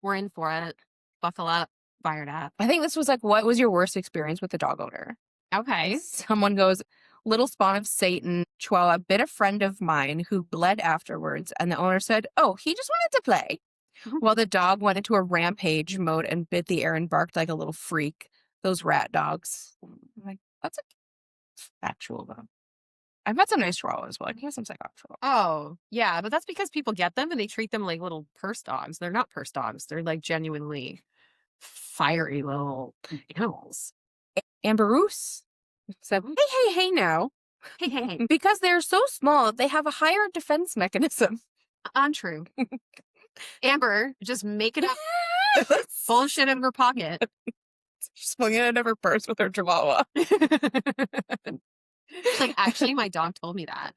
A: we're in for it. Buckle up. Fired up.
B: I think this was like, what was your worst experience with the dog owner?
A: Okay.
B: Someone goes, little spawn of Satan, Chihuahua bit a friend of mine who bled afterwards, and the owner said, oh, he just wanted to play. Well, the dog went into a rampage mode and bit the air and barked like a little freak. Those rat dogs. I'm like, that's a factual though. I've met some nice Chihuahuas, but I can't some psychotic.
A: Oh, yeah, but that's because people get them and they treat them like little purse dogs. They're not purse dogs. They're like genuinely fiery little animals.
B: Amberus said, hey now.
A: Hey.
B: Because they're so small, they have a higher defense mechanism.
A: Untrue. Amber, just making up bullshit in her pocket.
B: She's pulling it out of her purse with her Chihuahua.
A: She's like, actually, my dog told me that.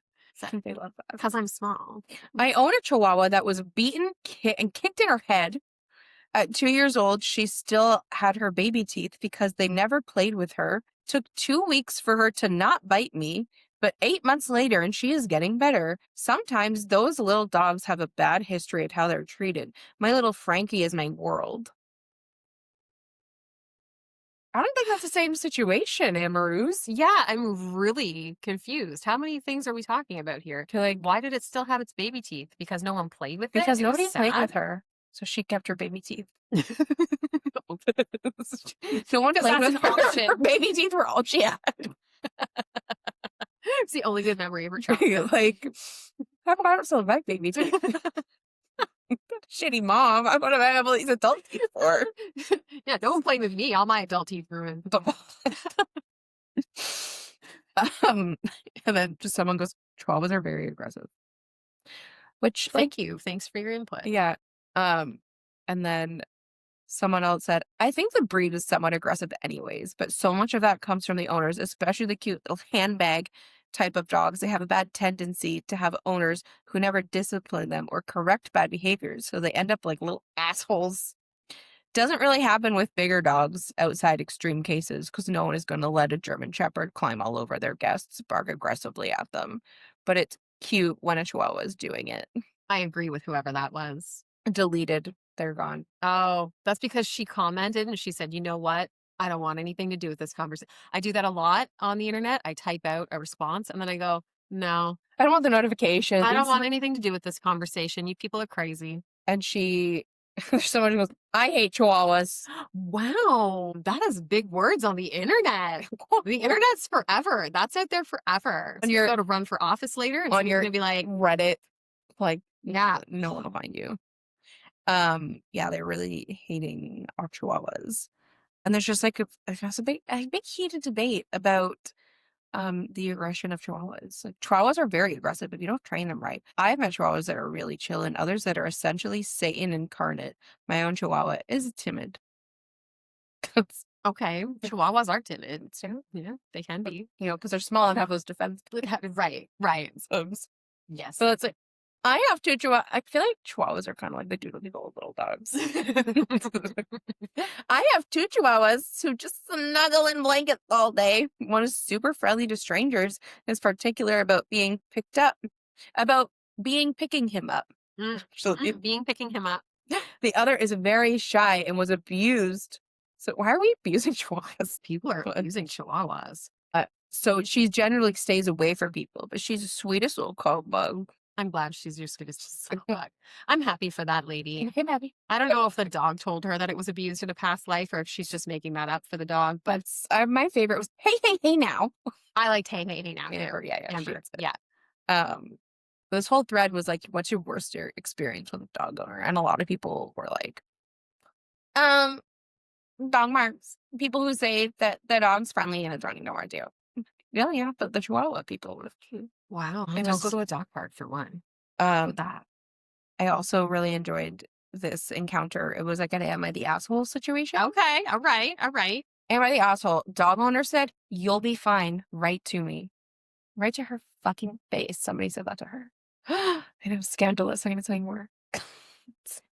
B: They love that.
A: Because I'm small.
B: I own a Chihuahua that was beaten and kicked in her head. At 2 years old, she still had her baby teeth because they never played with her. Took 2 weeks for her to not bite me, but 8 months later, and she is getting better. Sometimes those little dogs have a bad history of how they're treated. My little Frankie is my world. I don't think that's the same situation, Amaruz.
A: Yeah, I'm really confused. How many things are we talking about here?
B: Like,
A: why did it still have its baby teeth? Because no one played with it?
B: Because
A: It was
B: nobody played
A: sad?
B: with her. So she kept her baby teeth. No one played with her. Her baby teeth were all she had.
A: It's the only good memory of her childhood.
B: Like, how come I don't still have my baby teeth? Shitty mom. I'm gonna have all these adult teeth for.
A: Yeah, no one played with me. All my adult teeth ruined.
B: And then just someone goes, Chihuahuas are very aggressive. Which,
A: thank you. Thanks for your input.
B: Yeah. And then someone else said, I think the breed is somewhat aggressive anyways, but so much of that comes from the owners, especially the cute little handbag type of dogs. They have a bad tendency to have owners who never discipline them or correct bad behaviors, so they end up like little assholes. Doesn't really happen with bigger dogs outside extreme cases because no one is going to let a German Shepherd climb all over their guests, bark aggressively at them. But it's cute when a Chihuahua is doing it.
A: I agree with whoever that was.
B: Deleted. They're gone.
A: Oh, that's because she commented and she said, you know what? I don't want anything to do with this conversation. I do that a lot on the internet. I type out a response and then I go, no.
B: I don't want the notifications.
A: I don't want anything to do with this conversation. You people are crazy.
B: And someone goes, I hate Chihuahuas.
A: Wow, that is big words on the internet. The internet's forever. That's out there forever. So you're going to run for office later and
B: on your
A: going to be like
B: Reddit, like,
A: yeah,
B: no one will find you. Yeah, they're really hating our Chihuahuas. And there's just like a big heated debate about the aggression of Chihuahuas. Like, Chihuahuas are very aggressive if you don't train them right. I've met Chihuahuas that are really chill and others that are essentially Satan incarnate. My own Chihuahua is timid.
A: Okay, Chihuahuas are timid. So, yeah, they can be.
B: You know, because they're small and have those defense.
A: Right. Yes.
B: So it's like, I have two Chihuahuas. I feel like Chihuahuas are kind of like the doodle little dogs. I have two Chihuahuas who just snuggle in blankets all day. One is super friendly to strangers, is particular about picking him up.
A: Picking him up.
B: The other is very shy and was abused. So why are we abusing Chihuahuas?
A: People are abusing Chihuahuas.
B: So she generally stays away from people, but she's the sweetest little cold bug.
A: I'm glad she's your sweetest dog. I'm happy for that lady.
B: I'm happy.
A: I don't know if the dog told her that it was abused in a past life or if she's just making that up for the dog. But
B: my favorite was hey now.
A: I liked hey now.
B: Yeah. This whole thread was like, what's your worst experience with a dog owner? And a lot of people were like, dog marks. People who say that the dog's friendly and it's running nowhere to. Yeah, but the Chihuahua people were cute.
A: Wow. And don't go to a dog park for one.
B: With that. I also really enjoyed this encounter. It was like an Am I the Asshole situation.
A: Okay. All right.
B: Am I the Asshole? Dog owner said, you'll be fine. Right to me. Right to her fucking face. Somebody said that to her. And it was scandalous. I'm going to tell you more.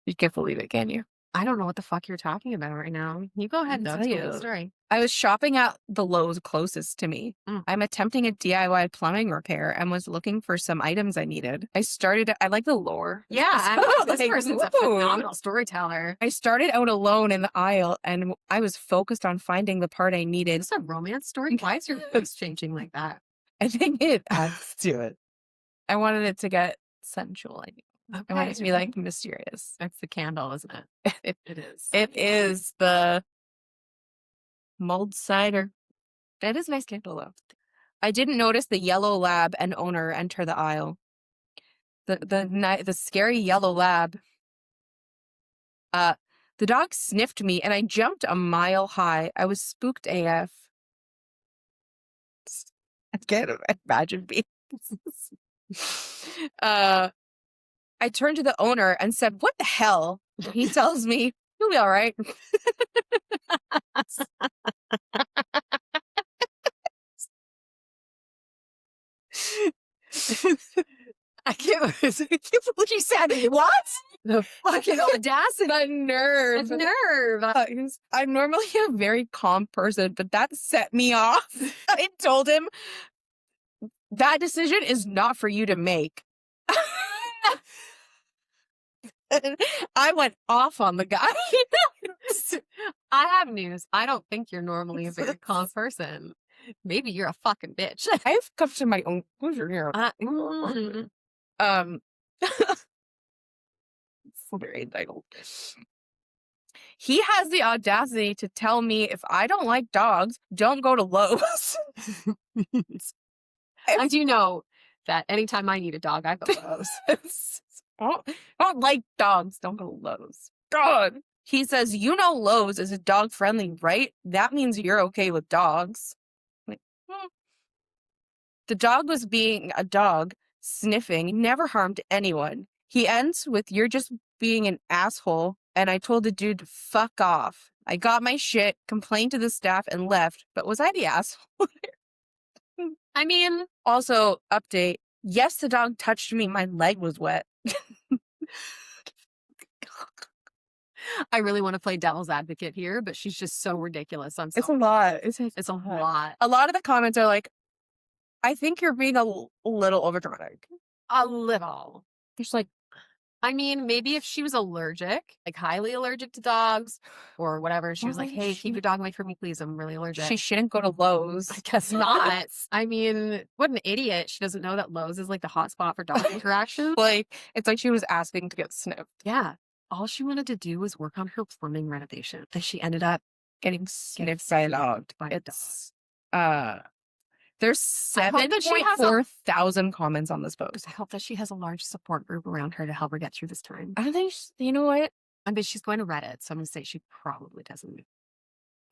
B: You can't believe it, can you?
A: I don't know what the fuck you're talking about right now. You go ahead and
B: I'll
A: tell
B: tell
A: me the
B: you.
A: story.
B: I was shopping at the Lowe's closest to me. I'm attempting a DIY plumbing repair and was looking for some items I needed. I like the lore.
A: Yeah,
B: So,
A: this
B: like,
A: person's a
B: ooh.
A: phenomenal storyteller.
B: I started out alone in the aisle and I was focused on finding the part I needed.
A: Is this a romance story? Why is your voice changing like that?
B: I think it adds to it. I wanted it to get sensual. I wanted it to be like mysterious.
A: That's the candle, isn't it? It is.
B: It is the mulled cider. That is a nice candle though. I didn't notice the yellow lab and owner enter the aisle. The scary yellow lab. The dog sniffed me and I jumped a mile high. I was spooked AF. I can't imagine being. I turned to the owner and said, "What the hell?" He tells me, "You'll be all right."
A: I can't believe you said what? The fucking audacity.
B: The nerve.
A: The nerve.
B: I'm normally a very calm person, but that set me off. I told him, that decision is not for you to make. I went off on the guy.
A: I have news. I don't think you're normally a very calm person. Maybe you're a fucking bitch.
B: I've come to my own conclusion here. So very entitled. He has the audacity to tell me if I don't like dogs, don't go to Lowe's.
A: I do know that anytime I need a dog, I go to Lowe's.
B: I don't like dogs, don't go to Lowe's. God. He says, "You know Lowe's is dog friendly, right? That means you're okay with dogs." Like, The dog was being a dog, sniffing, never harmed anyone. He ends with, "You're just being an asshole," and I told the dude to fuck off. I got my shit, complained to the staff, and left. But was I the asshole?
A: I mean,
B: also, update. Yes, the dog touched me. My leg was wet.
A: I really want to play devil's advocate here, but she's just so ridiculous.
B: It's a lot. It's
A: a lot.
B: A lot of the comments are like, "I think you're being a little overdramatic."
A: A little.
B: Just like,
A: I mean, maybe if she was allergic, like highly allergic to dogs or whatever, she was like, "Hey, keep your dog away from me, please. I'm really allergic."
B: She shouldn't go to Lowe's.
A: I guess not. I mean, what an idiot. She doesn't know that Lowe's is like the hot spot for dog interaction.
B: Like, it's like she was asking to get sniffed.
A: Yeah. All she wanted to do was work on her plumbing renovation. Then she ended up
B: getting sniffed by a dog. It's, there's 7.4 thousand comments on this post.
A: I hope that she has a large support group around her to help her get through this time.
B: I don't think, you know what?
A: I mean, she's going to Reddit, so I'm going to say she probably doesn't.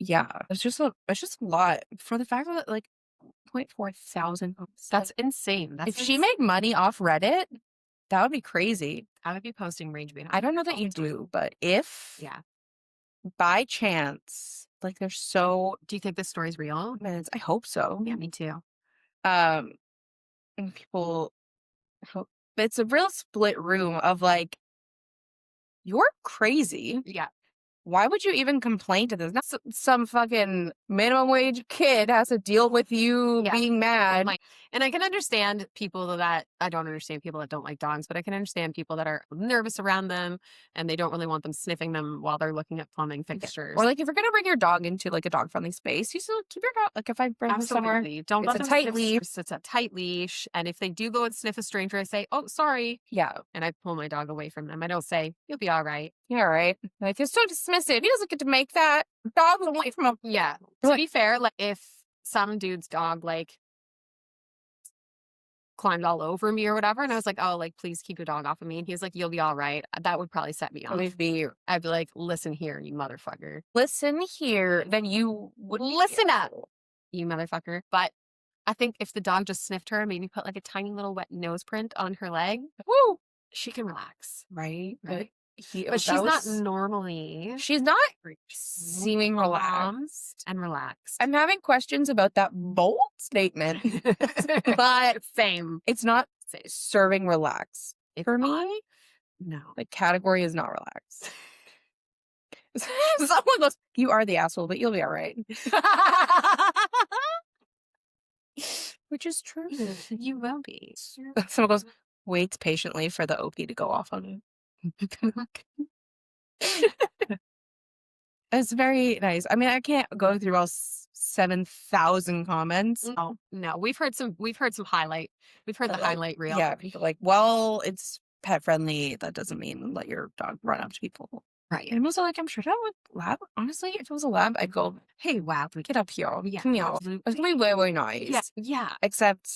B: Yeah, it's just a lot for the fact that like 0.4 thousand.
A: That's insane.
B: If she made money off Reddit, that would be crazy.
A: I would be posting rage bait.
B: I don't know that you do, but if by chance, like they're so.
A: Do you think this story's real?
B: I hope so.
A: Yeah, me too.
B: And people, it's a real split room of like, you're crazy.
A: Yeah.
B: Why would you even complain to this? Not some fucking minimum wage kid has to deal with you being mad.
A: And I can understand people that, I don't understand people that don't like dogs, but I can understand people that are nervous around them and they don't really want them sniffing them while they're looking at plumbing fixtures.
B: Or like if you're going to bring your dog into like a dog friendly space, you still keep your dog. Like if I bring them somewhere,
A: don't let them
B: a tight leash.
A: It's a tight leash. And if they do go and sniff a stranger, I say, "Oh, sorry."
B: Yeah.
A: And I pull my dog away from them. I don't say, "You'll be all right."
B: Yeah, all right. Like it's so dismissive. He doesn't get to make that. Dog's away from him.
A: Yeah. To be fair, like if some dude's dog like climbed all over me or whatever, and I was like, "Oh, like please keep your dog off of me," and he was like, "You'll be all right," that would probably set me off. I'd be like, "Listen here, you motherfucker.
B: Listen here." Then you would
A: listen up, you motherfucker. But I think if the dog just sniffed her and maybe put like a tiny little wet nose print on her leg, woo, she can relax.
B: Right.
A: But she's not normally.
B: She's not seeming relaxed.
A: And relaxed.
B: I'm having questions about that bold statement.
A: But same.
B: It's not serving relax. For me,
A: no.
B: the category is not relaxed. Someone goes, "You are the asshole, but you'll be all right." Which is true.
A: You will be.
B: Someone goes, "Waits patiently for the OP to go off on you." It's very nice. I mean, I can't go through all 7,000 comments.
A: No, no. We've heard some highlight. We've heard the
B: Like,
A: highlight reel.
B: yeah, people like, well, it's pet friendly. That doesn't mean let your dog run up to people.
A: Right.
B: And also, like, I'm sure that would lab. Honestly, if it was a lab, I'd go, hey, lab, get up here.
A: Yeah.
B: Come here. It's gonna be very, very nice.
A: Yeah. Yeah.
B: Except,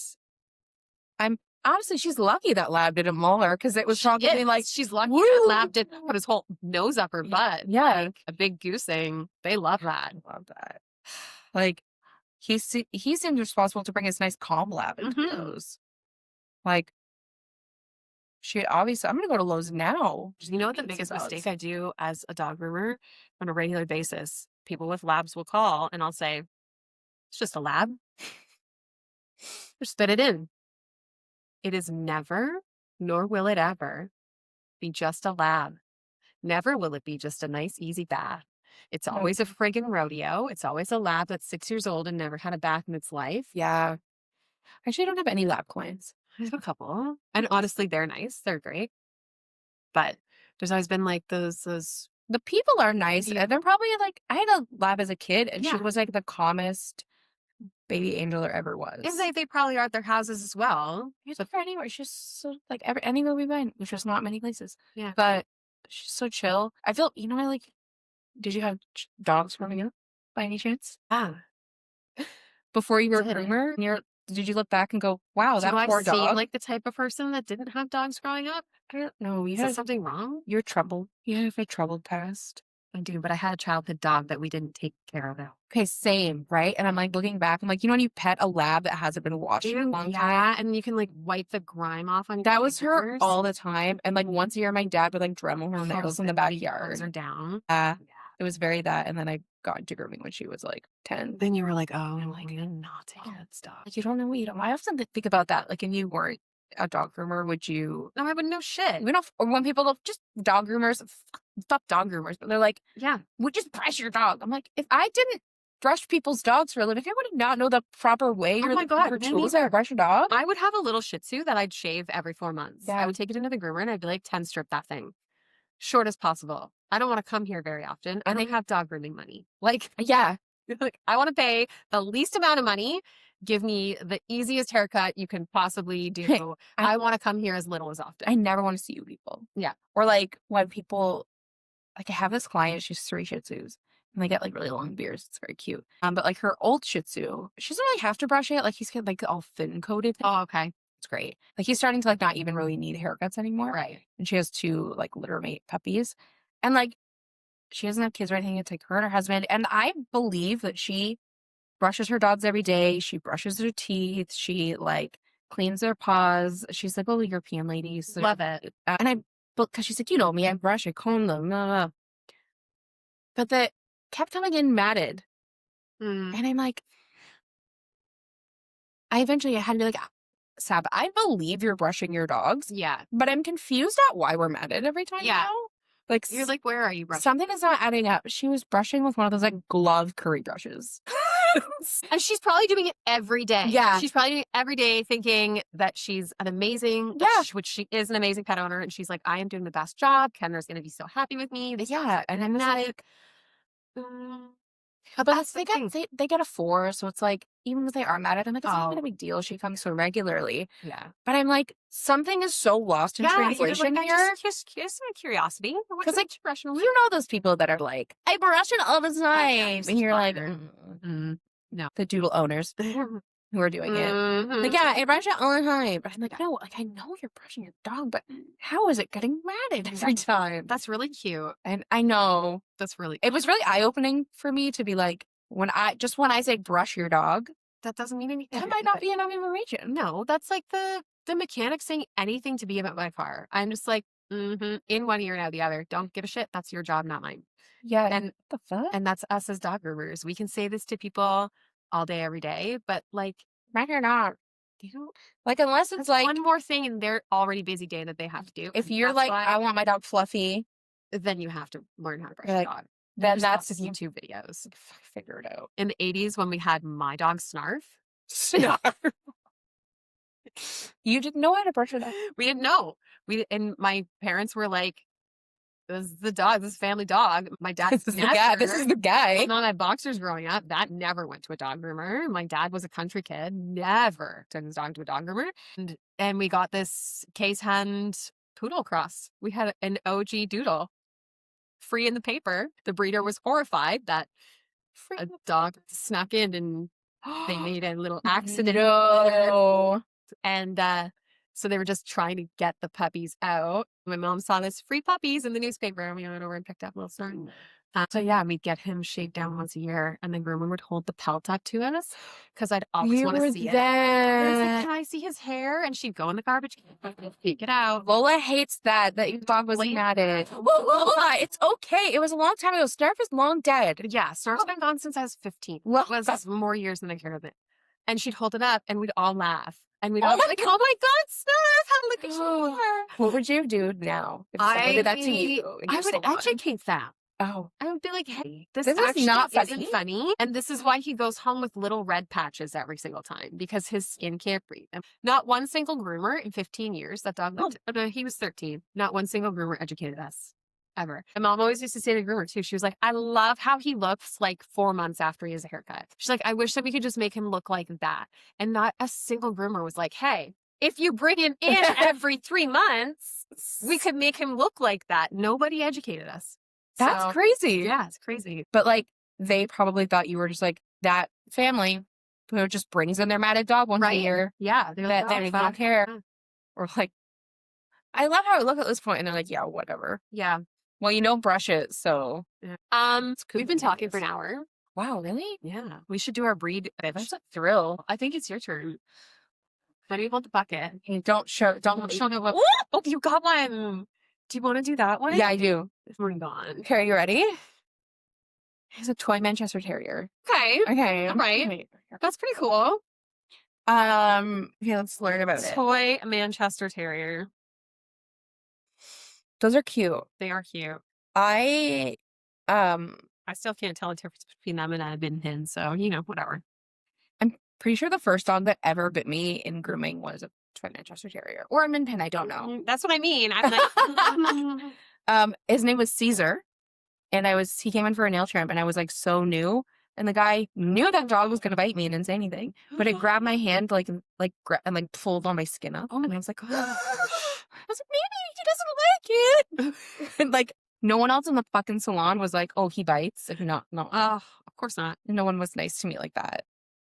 B: I'm honestly, she's lucky that lab didn't maul her because it was probably like,
A: she's lucky
B: woo!
A: that lab didn't put his whole nose up her butt.
B: Yeah.
A: Like a big goosing. They love that.
B: Love that. Like, he seems responsible to bring his nice calm lab into those. Like, she obviously, I'm gonna go to Lowe's now.
A: You know what the biggest mistake I do as a dog groomer on a regular basis? People with labs will call and I'll say, it's just a lab. Just spit it in. It is never, nor will it ever, be just a lab. Never will it be just a nice, easy bath. It's always a friggin' rodeo. It's always a lab that's 6 years old and never had a bath in its life.
B: Yeah. Actually, I don't have any lab clients.
A: I have a couple. And honestly, they're nice. They're great. But there's always been like those
B: The people are nice.
A: Yeah.
B: And they're probably like, I had a lab as a kid and she
A: Yeah.
B: was like the calmest baby angel there ever was.
A: and they probably are at their houses as well.
B: You took her anywhere. She's so like anywhere we went, which was not many places.
A: Yeah.
B: But she's so chill. I feel, you know, I like, did you have dogs growing up by any chance?
A: Ah.
B: Before you were a
A: Did.
B: groomer, did you look back and go, wow, that
A: Do I
B: poor
A: seem
B: dog?
A: like the type of person that didn't have dogs growing up?
B: I don't know.
A: Is there something wrong?
B: You're troubled. You have a troubled past.
A: I do, but I had a childhood dog that we didn't take care of.
B: Okay, same, right? And I'm like looking back, I'm like, you know, when you pet a lab that hasn't been washed in a long time?
A: And you can like wipe the grime off on
B: That was her
A: fingers.
B: all the time. And like once a year, my dad would like Dremel her nails in the backyard.
A: Nails are down.
B: It was very that. And then I got into grooming when she was like 10.
A: Then you were like, oh, I'm like, not take that stuff.
B: Like, you don't know what you don't. I often think about that. Like, if you weren't a dog groomer, would you?
A: No, I wouldn't know shit.
B: We don't. Or when people go, just dog groomers, fuck dog groomers, but they're like,
A: Yeah.
B: we just brush your dog. I'm like, if I didn't brush people's dogs for a living, I would not know the proper way
A: Oh
B: or
A: my
B: the
A: God,
B: proper
A: me
B: tools to
A: neither.
B: brush a dog.
A: I would have a little Shih Tzu that I'd shave every 4 months.
B: Yeah.
A: I would take it into the groomer and I'd be like, 10 strip that thing. Short as possible. I don't want to come here very often. I don't have dog grooming money. Like,
B: Yeah.
A: like I want to pay the least amount of money. Give me the easiest haircut you can possibly do. I want to come here as little as often.
B: I never want to see you people.
A: Yeah.
B: Or like when people, like I have this client, she's 3 Shih Tzus. And they get like really long beards. It's very cute. But like her old Shih Tzu, she doesn't really have to brush it. Like he's got like all thin coated.
A: Oh, okay.
B: It's great. Like he's starting to like not even really need haircuts anymore.
A: Right.
B: And she has 2 like litter mate puppies. And like she doesn't have kids or anything. It's like her and her husband. And I believe that she brushes her dogs every day. She brushes their teeth. She like cleans their paws. She's like a little European lady. So,
A: Love it.
B: and I, because she's like, you know me, I brush, I comb them. Blah, blah. But that kept on getting matted.
A: Mm.
B: And I'm like, I eventually had to be like, Sab, I believe you're brushing your dogs.
A: Yeah.
B: But I'm confused at why we're matted every time
A: Yeah.
B: now. Like,
A: You're like, where are you brushing?
B: something is not adding up. She was brushing with one of those like glove curry brushes.
A: And she's probably doing it every day.
B: Yeah.
A: She's probably doing it every day thinking that she's an amazing, which she is an amazing pet owner. And she's like, I am doing the best job. Kenner's going to be so happy with me.
B: Yeah. And I'm like, but
A: that's
B: they
A: the thing.
B: they get a 4, so it's like even if they are mad at, I'm like, it's not
A: Oh.
B: even a big deal. She comes so regularly.
A: Yeah.
B: But I'm like, something is so lost in translation
A: like,
B: here.
A: Just some curiosity.
B: Because like
A: brushing
B: you know those people that are like, I brush it all the time, and you're like,
A: no,
B: the doodle owners who are doing it.
A: Mhm.
B: Like, yeah, I brush it all the time. But I'm like, no, like I know you're brushing your dog, but how is it getting matted every time?
A: That's really cute.
B: And I know
A: That's really
B: it was really eye opening for me to be like, when I say brush your dog,
A: that doesn't mean anything.
B: that might not be enough information.
A: No, that's like the mechanic saying anything to be about my car. I'm just like, in one ear and out the other. Don't give a shit. That's your job, not mine.
B: Yeah,
A: And
B: what the fuck?
A: and that's us as dog groomers. We can say this to people all day, every day, but like,
B: Brush your dog.
A: you don't.
B: Like, unless it's
A: That's
B: like,
A: one more thing in their already busy day that they have to do.
B: if
A: and
B: you're
A: that's
B: like,
A: why-
B: I want my dog fluffy,
A: then you have to learn how to brush
B: You're
A: your
B: like,
A: dog.
B: Then
A: There's
B: that's
A: lots of YouTube videos.
B: figure it out.
A: In the 80s when we had my dog Snarf.
B: You didn't know how to brush it up.
A: We didn't know. And my parents were like, this is the dog, this is family dog. My dad
B: This is the guy. This is the guy.
A: When I had boxers growing up, that never went to a dog groomer. My dad was a country kid, never took his dog to a dog groomer. And we got this case hand poodle cross. We had an OG doodle free in the paper. The breeder was horrified that a dog snuck in and they made a little accident.
B: No.
A: And so they were just trying to get the puppies out. My mom saw this free puppies in the newspaper and we went over and picked up Little Snarf. So yeah, we'd get him shaved down once a year and the groomer would hold the pelt up to us because I'd always want to see it. And I was like, can I see his hair? And she'd go in the garbage can, take it out.
B: Lola hates that your dog was mad at it. Well, Lola, it's okay. It was a long time ago. Snarf is long dead.
A: Yeah, Snarf's been gone since I was 15.
B: Well,
A: it was more years than I care of it. And she'd hold it up and we'd all laugh. And we'd all be like, oh my God, Snarf, how look at you.
B: What would you do now if someone did that to you?
A: I would educate them.
B: Oh.
A: I would be like, hey, this
B: is not
A: isn't funny. And this is why he goes home with little red patches every single time because his skin can't breathe. Not one single groomer in 15 years that dog lived. Oh, no, he was 13. Not one single groomer educated us. Ever. My mom always used to say to the groomer too, she was like, I love how he looks like 4 months after he has a haircut. She's like, I wish that we could just make him look like that. And not a single groomer was like, hey, if you bring him in every 3 months, we could make him look like that. Nobody educated us.
B: That's crazy.
A: Yeah, it's crazy.
B: But like, they probably thought you were just like that family who just brings in their matted dog once a year.
A: Yeah. They're like,
B: they don't care. Yeah. Or like, I love how I look at this point and they're like, yeah, whatever.
A: Yeah.
B: Well, you don't brush it, so.
A: Yeah. We've been talking for an hour.
B: Wow, really?
A: Yeah. We should do our breed. That's a thrill. I think it's your turn. How do you want the bucket?
B: Hey, don't show me what.
A: Oh, you got one. Do you want to do that one?
B: Yeah, I do.
A: We're gone.
B: Okay, are you ready? It's a toy Manchester Terrier.
A: Okay. All right.
B: Okay.
A: That's pretty cool.
B: Okay, let's learn about it.
A: Toy Manchester Terrier.
B: Those are cute.
A: They are cute.
B: I
A: still can't tell the difference between them and a bin pin, so whatever.
B: I'm pretty sure the first dog that ever bit me in grooming was a toy Manchester Terrier or a min pin. I don't know.
A: That's what I mean. I'm
B: like, his name was Caesar, and he came in for a nail trim, and I was like so new, and the guy knew that dog was gonna bite me and didn't say anything, but it grabbed my hand and pulled all my skin up, and I was like, oh. I was like, maybe he doesn't like it, and like no one else in the fucking salon was like, oh, he bites. Like, no,
A: of course not.
B: No one was nice to me like that,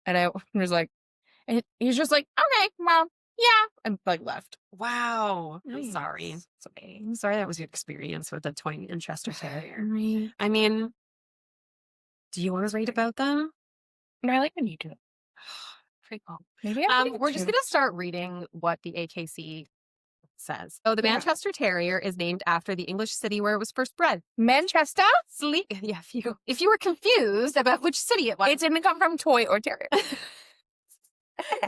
B: and I was like, and he's just like, okay, well, yeah, and like left.
A: Wow.
B: Nice.
A: I'm sorry. It's okay. I'm sorry that was your experience with the toy Manchester Terrier.
B: Right.
A: I mean, do you want to read about them?
B: No, I like when you do it.
A: Pretty cool.
B: Maybe
A: we're just gonna start reading what the AKC says. So the Manchester Terrier is named after the English city where it was first bred.
B: Manchester?
A: Sleek. Yeah, if you were confused about which city it was.
B: It didn't come from toy or terrier.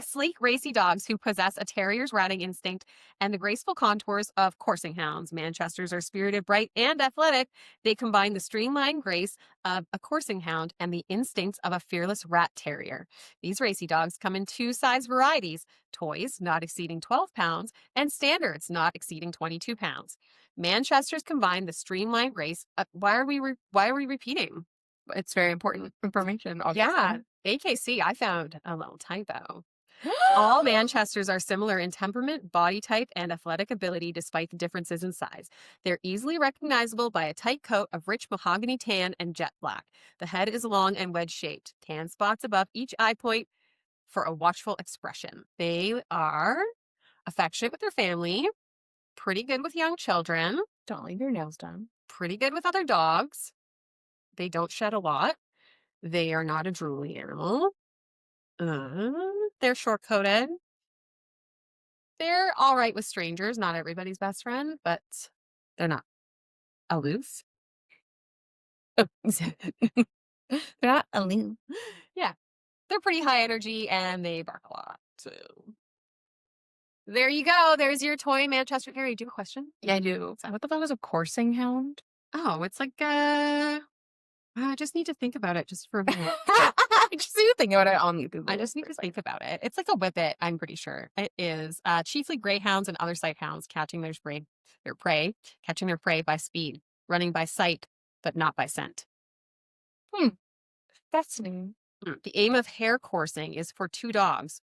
A: Sleek, racy dogs who possess a terrier's riding instinct and the graceful contours of coursing hounds. Manchesters are spirited, bright, and athletic. They combine the streamlined grace of a coursing hound and the instincts of a fearless rat terrier. These racy dogs come in 2 size varieties: toys, not exceeding 12 pounds, and standards, not exceeding 22 pounds. Manchesters combine the streamlined grace. Why are we repeating?
B: It's very important information. Obviously.
A: Yeah. AKC, I found a little typo. All Manchesters are similar in temperament, body type, and athletic ability despite the differences in size. They're easily recognizable by a tight coat of rich mahogany tan and jet black. The head is long and wedge-shaped. Tan spots above each eye point for a watchful expression. They are affectionate with their family, pretty good with young children.
B: Don't leave your nails done.
A: Pretty good with other dogs. They don't shed a lot. They are not a drooly animal. They're short-coated. They're all right with strangers. Not everybody's best friend, but they're not aloof.
B: They're not aloof.
A: Yeah. They're pretty high energy and they bark a lot. So there you go. There's your toy Manchester Terrier. Do you have a question?
B: Yeah, I do. What the fuck is a coursing hound?
A: Oh, it's like a I just need to think about it just for a minute.
B: I just need to think about it on YouTube.
A: I just need to think about it. It's like a whippet, I'm pretty sure. It is chiefly greyhounds and other sighthounds catching catching their prey by speed, running by sight, but not by scent.
B: Fascinating.
A: The aim of hare coursing is for two dogs,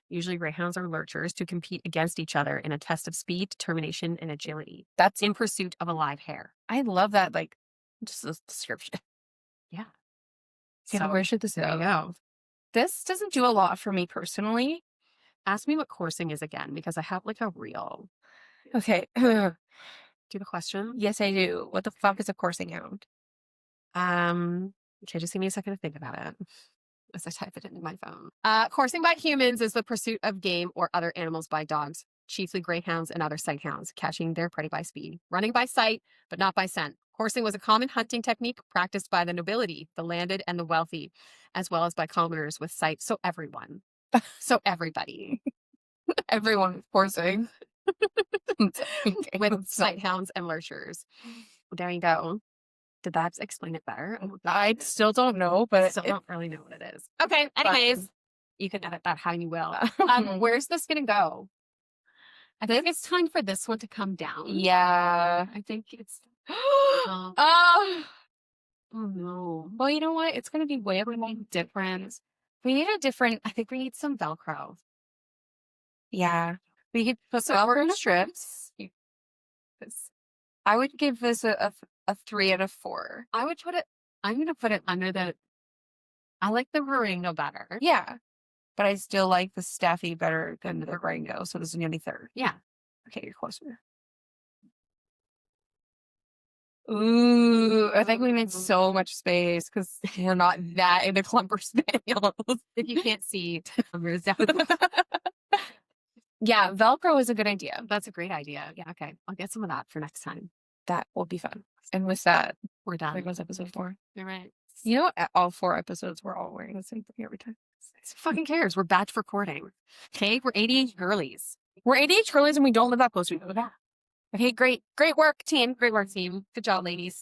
A: usually greyhounds or lurchers, to compete against each other in a test of speed, determination, and agility. That's in pursuit of a live hare.
B: I love that, like, just the description.
A: Yeah.
B: Okay,
A: So
B: where should this
A: there you
B: go?
A: go.
B: This doesn't do a lot for me personally.
A: Ask me what coursing is again, because I have like a reel.
B: Okay.
A: Do the question?
B: Yes, I do. What the fuck is a coursing hound?
A: Okay, just give me a second to think about it as I type it into my phone. Coursing by humans is the pursuit of game or other animals by dogs, chiefly greyhounds and other sighthounds, catching their prey by speed, running by sight, but not by scent. Coursing was a common hunting technique practiced by the nobility, the landed, and the wealthy, as well as by commoners with sight. So everyone. So everybody.
B: Everyone is coursing.
A: With sighthounds and lurchers. There you go. Did that explain it better?
B: I still don't know, but
A: Still don't really know what it is. Okay. Anyways, you can edit that how you will. Where's this gonna go? I think it's time for this one to come down.
B: Yeah.
A: I think it's.
B: Oh
A: No.
B: well, you know what? It's gonna be way different. We need a different.
A: I think we need some Velcro.
B: Yeah,
A: We could put
B: some
A: Velcro
B: strips. I would give this a 3 out of 4.
A: I would put it. I'm gonna put it under the. I like the Ringo better.
B: Yeah, but I still like the Staffy better than the Rango, so this is gonna be 3rd.
A: Yeah.
B: Okay, you're closer. Ooh, I think we made so much space because we're not that into clumper spaniels.
A: If you can't see, there's definitely.
B: Yeah, Velcro is a good idea.
A: That's a great idea. Yeah. Okay. I'll get some of that for next time.
B: That will be fun. And with that,
A: We're done.
B: that was episode 4.
A: All right.
B: You know, all 4 episodes, we're all wearing the same thing every time.
A: Fucking cares? We're batch recording. Okay. We're ADH girlies.
B: We're ADH girlies and we don't live that close to each other.
A: Okay. Great. Great work, team. Great work, team. Good job, ladies.